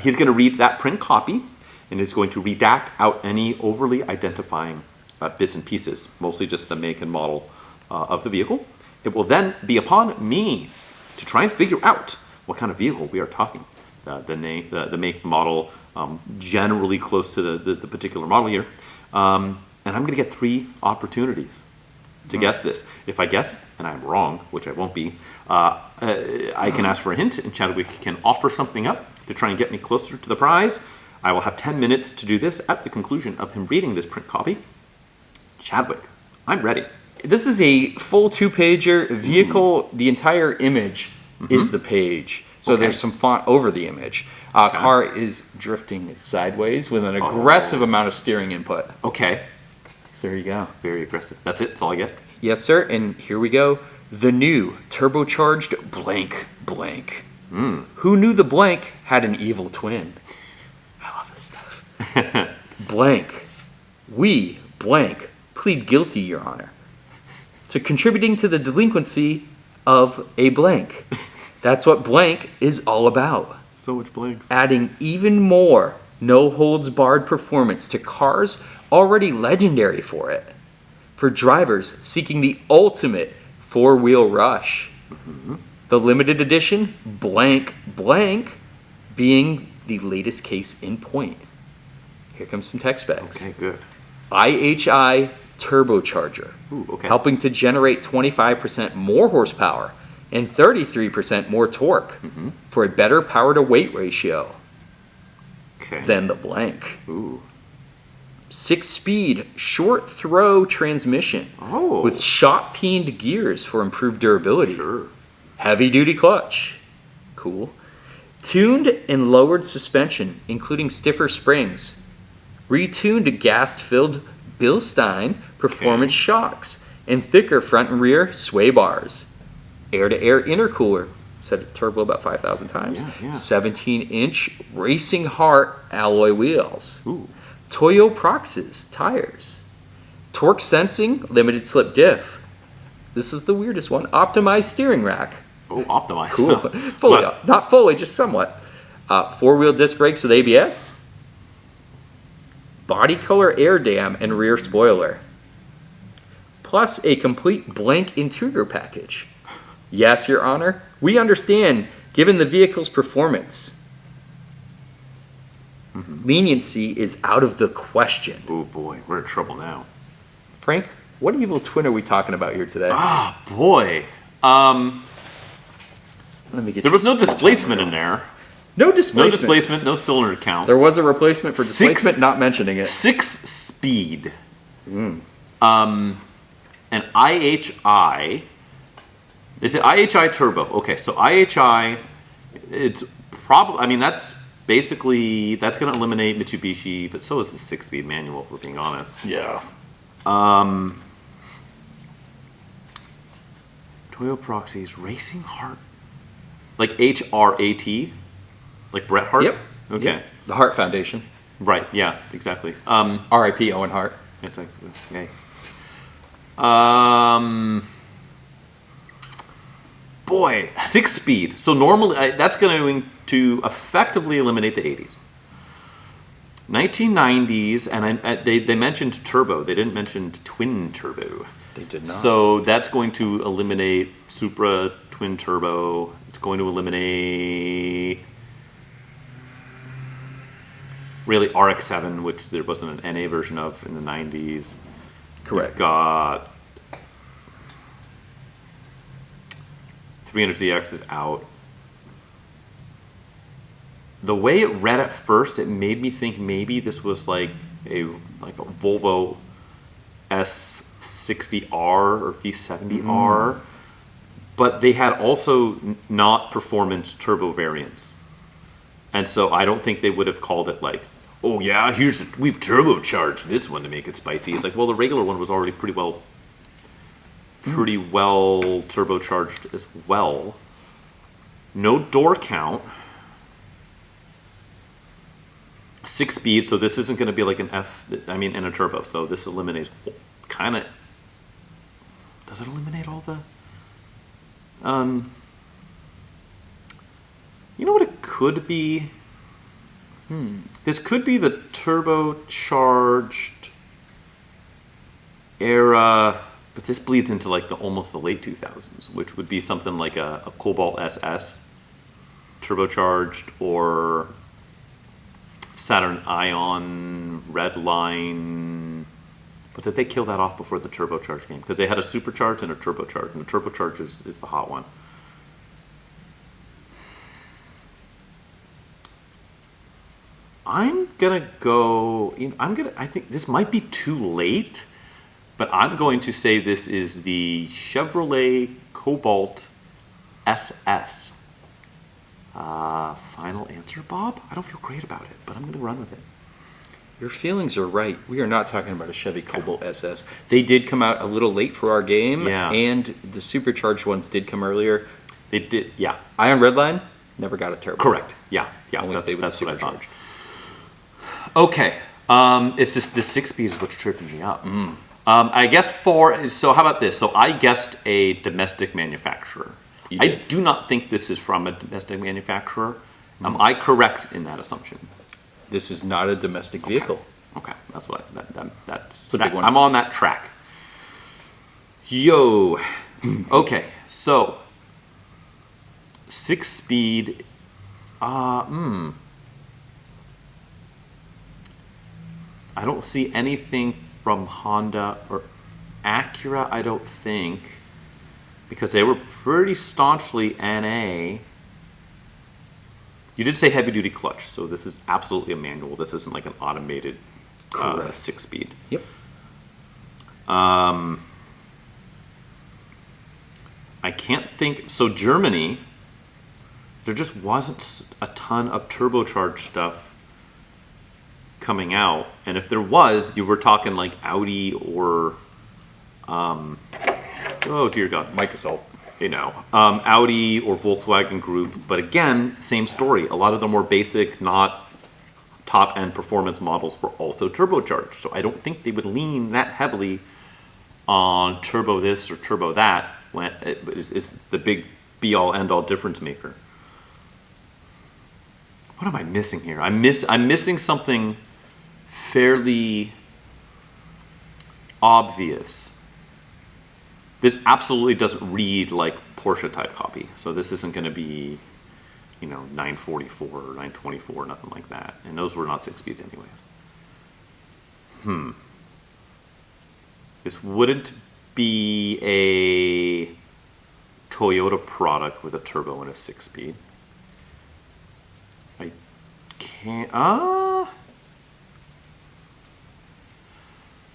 He's going to read that print copy, and he's going to redact out any overly identifying bits and pieces, mostly just the make and model of the vehicle. It will then be upon me to try and figure out what kind of vehicle we are talking. The make model, generally close to the particular model here. And I'm going to get 3 opportunities to guess this. If I guess and I'm wrong, which I won't be, I can ask for a hint, and Chadwick can offer something up to try and get me closer to the prize. I will have 10 minutes to do this at the conclusion of him reading this print copy. Chadwick, I'm ready. This is a full 2-pager vehicle. The entire image is the page. So there's some font over the image. Car is drifting sideways with an aggressive amount of steering input. Okay. So there you go. Very aggressive. That's it. That's all I get. Yes, sir. And here we go. The new turbocharged blank. Who knew the blank had an evil twin? I love this stuff. Blank. We, blank, plead guilty, Your Honor, to contributing to the delinquency of a blank. That's what blank is all about. So much blanks. Adding even more no-holds-barred performance to cars already legendary for it. For drivers seeking the ultimate 4-wheel rush. The limited edition blank being the latest case in point. Here comes some tech specs. Okay, good. IHI turbocharger. Ooh, okay. Helping to generate 25% more horsepower and 33% more torque for a better power to weight ratio than the blank. Ooh. 6-speed short throw transmission with shot peened gears for improved durability. Sure. Heavy duty clutch. Cool. Tuned and lowered suspension, including stiffer springs. Retuned gas-filled Bilstein performance shocks and thicker front and rear sway bars. Air-to-air intercooler. Set it to turbo about 5,000 times. 17-inch Racing Heart alloy wheels. Ooh. Toyo Proxys tires. Torque sensing limited slip diff. This is the weirdest one. Optimized steering rack. Oh, optimized. Cool. Fully, not fully, just somewhat. 4-wheel disc brakes with ABS. Body color air dam and rear spoiler. Plus a complete blank interior package. Yes, Your Honor, we understand, given the vehicle's performance. Leniency is out of the question. Oh boy, we're in trouble now. Frank, what evil twin are we talking about here today? Ah, boy. Let me get There was no displacement in there. No displacement. No displacement, no cylinder count. There was a replacement for displacement, not mentioning it. 6-speed. And IHI. Is it IHI turbo? Okay, so IHI, it's probably, I mean, that's basically, that's going to eliminate Mitsubishi, but so is the 6-speed manual, if we're being honest. Yeah. Toyo Proxy's Racing Heart. Like HRAT? Like Bret Hart? Yep. Okay. Yep. The Hart Foundation. Right, yeah, exactly. R.I.P. Owen Hart. It's like, okay. Boy, 6-speed. So normally, that's going to effectively eliminate the 80s. 1990s, and they mentioned turbo. They didn't mention twin turbo. They did not. So that's going to eliminate Supra twin turbo. It's going to eliminate really RX-7, which there wasn't an NA version of in the 90s. Correct. You've got 300ZX is out. The way it read at first, it made me think maybe this was like a Volvo S60R or V70R, but they had also not performance turbo variants, and so I don't think they would have called it like, oh yeah, we've turbocharged this one to make it spicy. It's like, well, the regular one was already pretty well turbocharged as well. No door count. 6-speed, so this isn't going to be like an in a turbo, so this eliminates kind of, does it eliminate all the, you know what it could be? This could be the turbocharged era, but this bleeds into like almost the late 2000s, which would be something like a Cobalt SS turbocharged, or Saturn Ion, Redline. But did they kill that off before the turbocharged came? Because they had a supercharged and a turbocharged, and the turbocharged is the hot one. I'm gonna go. I think this might be too late, but I'm going to say this is the Chevrolet Cobalt SS. Final answer, Bob? I don't feel great about it, but I'm going to run with it. Your feelings are right. We are not talking about a Chevy Cobalt SS. They did come out a little late for our game, and the supercharged ones did come earlier. They did, yeah. Ion Redline never got a turbo. Correct, yeah. Only stayed with That's the what I thought. supercharged. Okay, it's just the 6-speed is what's tripping me up. I guess so how about this? So I guessed a domestic manufacturer. I do not think this is from a domestic manufacturer. Am I correct in that assumption? This is not a domestic vehicle. Okay, that's what that's a big one. I'm on that track. Yo, okay, so 6-speed. I don't see anything from Honda or Acura. I don't think, because they were pretty staunchly NA. You did say heavy duty clutch, so this is absolutely a manual. This isn't like an automated 6-speed. Yep. I can't think. So Germany, there just wasn't a ton of turbocharged stuff coming out, and if there was, you were talking like Audi or, oh dear God, Microsoft. Audi or Volkswagen Group. But again, same story. A lot of the more basic, not top-end performance models were also turbocharged. So I don't think they would lean that heavily on turbo this or turbo that when it is the big be-all, end-all difference maker. What am I missing here? I'm missing something fairly obvious. This absolutely doesn't read like Porsche type copy. So this isn't going to be, 944 or 924, nothing like that. And those were not 6-speeds anyways. This wouldn't be a Toyota product with a turbo and a 6-speed.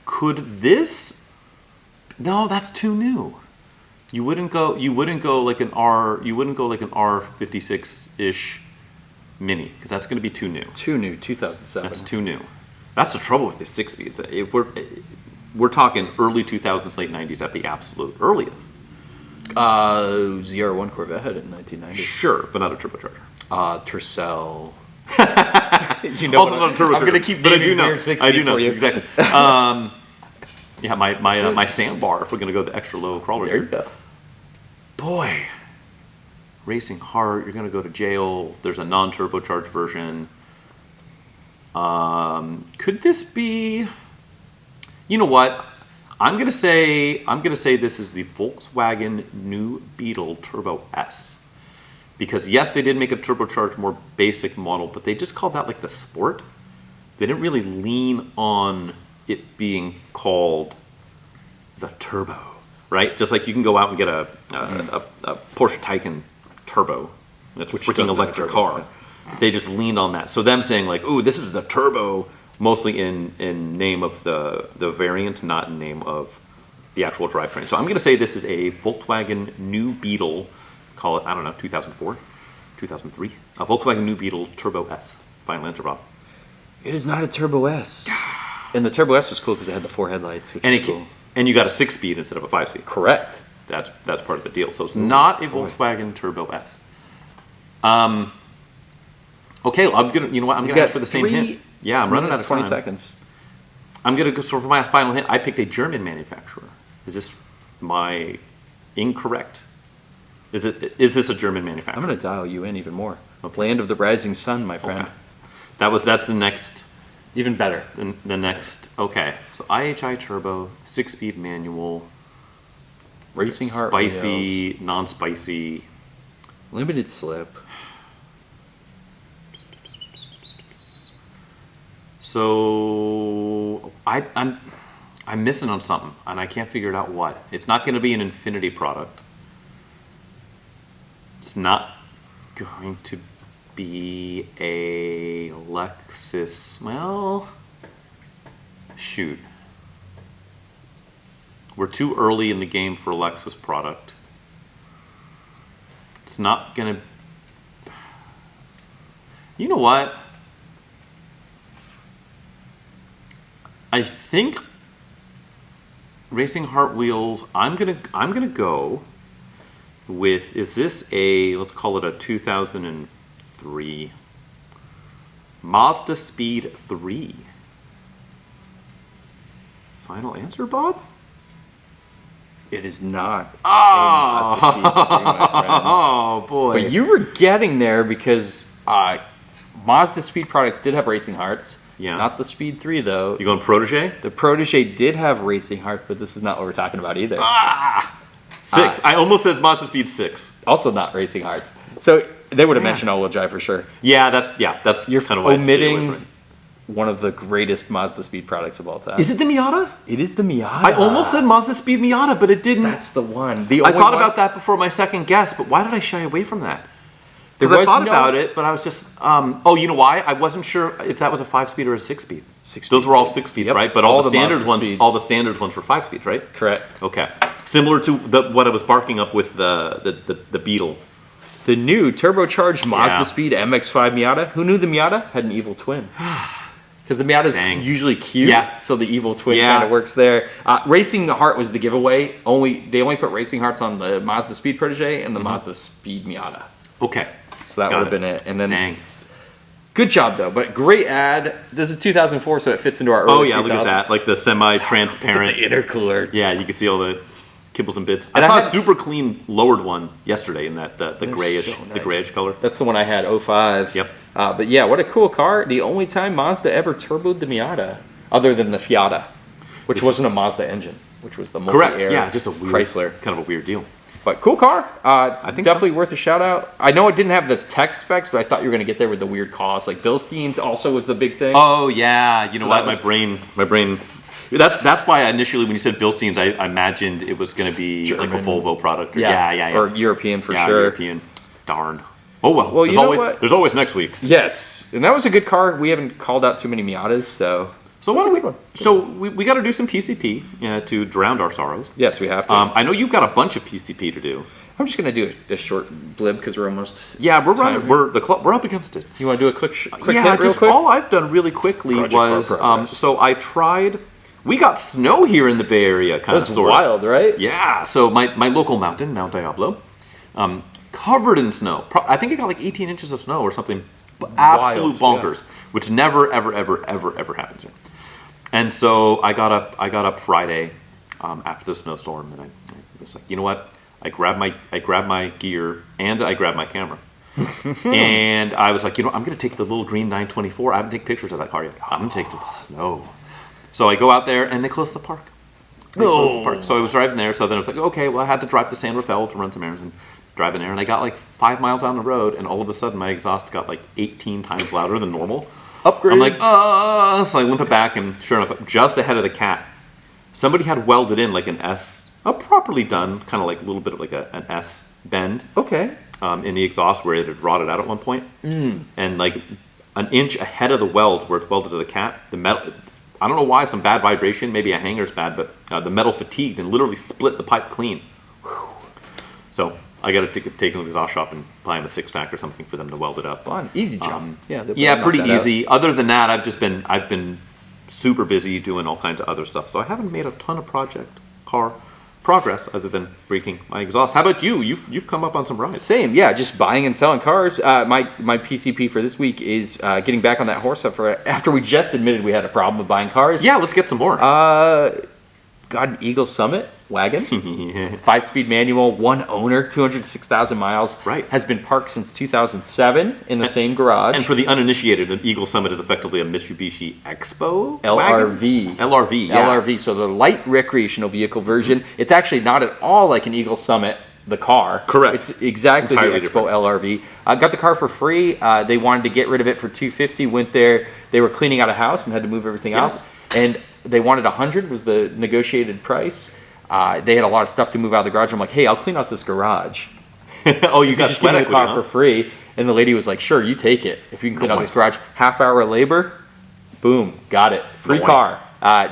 Could this? No, that's too new. You wouldn't go like an R56 ish Mini because that's going to be too new. Too new, 2007. That's too new. That's the trouble with the 6-speeds. If we're talking early 2000s, late 90s at the absolute earliest. ZR1 Corvette had it in 1990. Sure, but not a turbocharger. Tercel. Also not a turbocharger. I'm going to keep but I do know. 6 I do know for you. exactly. Yeah, my sandbar. If we're going to go the extra low crawler. There you go. Boy, Racing Heart. You're going to go to jail. There's a non-turbocharged version. Could this be? You know what? I'm gonna say this is the Volkswagen New Beetle Turbo S, because yes, they did make a turbocharged, more basic model, but they just called that like the Sport. They didn't really lean on it being called the Turbo, right? Just like you can go out and get a Porsche Taycan Turbo, that's a freaking electric car. They just leaned on that. So them saying like, "Ooh, this is the Turbo," mostly in name of the variant, not in name of the actual drivetrain. So I'm going to say this is a Volkswagen New Beetle, call it, I don't know, 2004, 2003, a Volkswagen New Beetle Turbo S. Final answer, Bob. It is not a Turbo S. And the Turbo S was cool because it had the 4 headlights, which was cool. And you got a 6-speed instead of a 5-speed. Correct. That's part of the deal. So it's not a Volkswagen Turbo S. Okay, I'm gonna ask for the same hint. Yeah, I'm running out of time. 20 seconds. I'm gonna go. So for my final hint, I picked a German manufacturer. Is this my incorrect? Is this a German manufacturer? I'm gonna dial you in even more. Land of the rising sun, my friend. Okay. That's the next. Even better. The next. Okay, so IHI turbo, 6-speed manual, Racing Heart spicy, wheels. non-spicy, Limited slip. So I'm missing on something, and I can't figure it out what. It's not going to be an Infinity product. It's not going to be a Lexus. Well, shoot. We're too early in the game for a Lexus product. It's not going to... You know what? I think Racing Heart wheels. I'm gonna go with. Is this a? Let's call it a 2003 Mazda Speed 3. Final answer, Bob. It is not. Oh, a Mazda Speed 3, my friend. Oh boy! But you were getting there because Mazda Speed products did have Racing Hearts. Yeah. Not the Speed 3, though. You going Protege? The Protege did have Racing Hearts, but this is not what we're talking about either. 6. I almost said Mazda Speed 6. Also not Racing Hearts. So they would have mentioned all-wheel drive for sure. Yeah, that's You're kind of why I stayed away from omitting it. one of the greatest Mazda Speed products of all time. Is it the Miata? It is the Miata. I almost said Mazda Speed Miata, but it didn't. That's the one. I thought about that before my second guess, but why did I shy away from that? Because There I was thought no- about it, but I was just, you know why? I wasn't sure if that was a 5-speed or a 6-speed. 6-speed. Those were all 6-speed, Yep. right? But All all the the standard Mazda ones, speeds. all the standard ones were 5-speeds, right? Correct. Okay. Similar to what I was barking up with the Beetle. The new turbocharged Mazda Yeah. Speed MX-5 Miata. Who knew the Miata had an evil twin? Because the Miata's Dang. usually cute, Yeah. so the evil twin Yeah. kind of works there. Racing Heart was the giveaway. They only put Racing Hearts on the Mazda Speed Protege and the Mazda Speed Miata. Okay. So that Got would have been it. And then, Dang. good job though. But great ad. This is 2004, so it fits into our early Oh, yeah, 2000s. look at that. Like the semi-transparent. The intercooler. Yeah, you can see all the kibbles and bits. And I I saw a had- super clean lowered one yesterday in that the grayish so the nice. grayish color. That's the one I had, 05. Yep. But yeah, what a cool car. The only time Mazda ever turboed the Miata, other than the Fiata, which wasn't a Mazda engine, which was the Correct. multi-air Yeah, just a weird, Chrysler. kind of a weird deal. But cool car. think Definitely worth a shout out. I know it didn't have the tech specs, but I thought you were going to get there with the weird cost. Like Bilstein's also was the big thing. Oh yeah, you know So what? that was- My brain. That's why initially when you said Bilstein's, I imagined it was going to be like a German. Volvo product. Or, yeah. yeah. Or European for yeah, sure. European. Darn. Oh, well. Well, you know what? There's always next week. Yes, and that was a good car. We haven't called out too many Miatas, so why don't a good one. So we got to do some PCP to drown our sorrows. Yes, we have to. I know you've got a bunch of PCP to do. I'm just gonna do a short blib because we're almost. Yeah, we're running. We're up against it. You want to do a quick hit Yeah, real quick? all I've done really quickly was so I tried. We got snow here in the Bay Area, kind of. That's wild, right? Yeah. So my local mountain, Mount Diablo, covered in snow. I think it got like 18 inches of snow or something. Absolute bonkers, which never ever happens here. And so I got up Friday after the snowstorm, and I was like, you know what? I grabbed my gear and I grabbed my camera, and I was like, you know, I'm gonna take the little green 924. I haven't taken pictures of that car yet. I'm gonna take it to the snow. So I go out there and they closed the park. So I was driving there. So then I was like, okay, well I had to drive to San Rafael to run some errands and drive in there, and I got like 5 miles down the road, and all of a sudden my exhaust got like 18 times louder than normal. Upgrade. I'm like, so I limp it back, and sure enough, just ahead of the cat, somebody had welded in like an S, a properly done, kind of like a little bit of like an S bend. Okay. In the exhaust where it had rotted out at one point. And like an inch ahead of the weld where it's welded to the cat, the metal, I don't know why, some bad vibration, maybe a hanger's bad, but the metal fatigued and literally split the pipe clean. Whew. So I got to take an exhaust shop and buy them a 6-pack or something for them to weld it up. Fun, easy job. Pretty easy. Other than that, I've been super busy doing all kinds of other stuff, so I haven't made a ton of car progress other than breaking my exhaust. How about you? You've come up on some rides. Same, yeah. Just buying and selling cars. My PCP for this week is getting back on that horse after we just admitted we had a problem with buying cars. Yeah, let's get some more. Got an Eagle Summit wagon, 5-speed manual, one owner, 206,000 miles. Right. Has been parked since 2007 in the same garage. And for the uninitiated, an Eagle Summit is effectively a Mitsubishi Expo LRV. wagon? LRV, yeah. LRV, so the light recreational vehicle version. It's actually not at all like an Eagle Summit, the car. Correct. It's exactly Entirely the Expo LRV. I got the car for free. They wanted to get rid of it for $250. Went there. They were cleaning out a house and had to move everything else. And they wanted $100 was the negotiated price. They had a lot of stuff to move out of the garage. I'm like, hey, I'll clean out this garage. Oh, you got just give me the equity, car for free. And the lady was like, sure, you take it. If you can clean out this garage. Half-hour labor, boom, got it. Free car.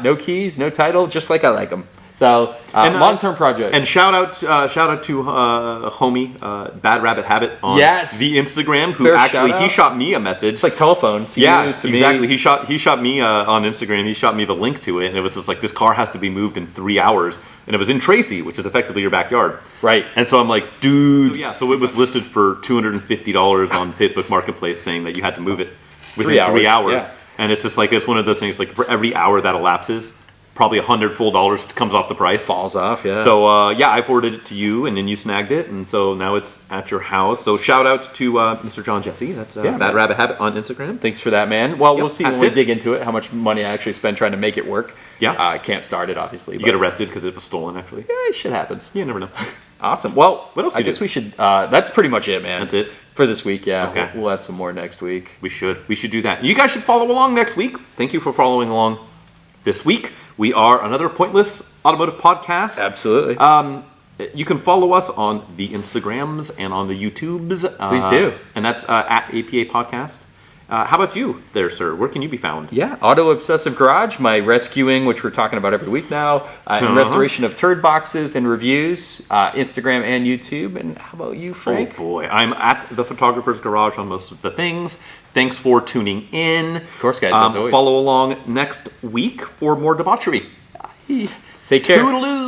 No keys, no title, just like I like them. So long-term project. And shout out to homie Bad Rabbit Habit on the Instagram, who he shot me a message. It's like telephone to you, to exactly. me. He shot me on Instagram. He shot me the link to it, and it was just like, this car has to be moved in 3 hours, and it was in Tracy, which is effectively your backyard. Right. And so I'm like, dude. So it was listed for $250 on Facebook Marketplace, saying that you had to move it within 3 hours. Yeah. And it's just like, it's one of those things, like for every hour that elapses, probably $100 full comes off the price. Falls off, yeah. So, I forwarded it to you, and then you snagged it, and so now it's at your house. So, shout out to Mr. John Jesse. That's Bad Rabbit Habit on Instagram. Thanks for that, man. Well, we'll see when we dig into it how much money I actually spend trying to make it work. Yeah. I can't start it, obviously. You get arrested because it was stolen, actually. Yeah, shit happens. You never know. Awesome. Well, what else I guess we should, that's pretty much it, man. That's it? For this week, yeah. Okay. We'll add some more next week. We should do that. You guys should follow along next week. Thank you for following along this week. We are another Pointless Automotive Podcast. Absolutely. You can follow us on the Instagrams and on the YouTubes. Please do. And that's at APA Podcast. How about you there, sir? Where can you be found? Yeah, Auto Obsessive Garage, my rescuing, which we're talking about every week now, and restoration of turd boxes and reviews, Instagram and YouTube. And how about you, Frank? Oh, boy. I'm at the Photographer's Garage on most of the things. Thanks for tuning in. Of course, guys, as always. Follow along next week for more debauchery. Take care. Toodaloo.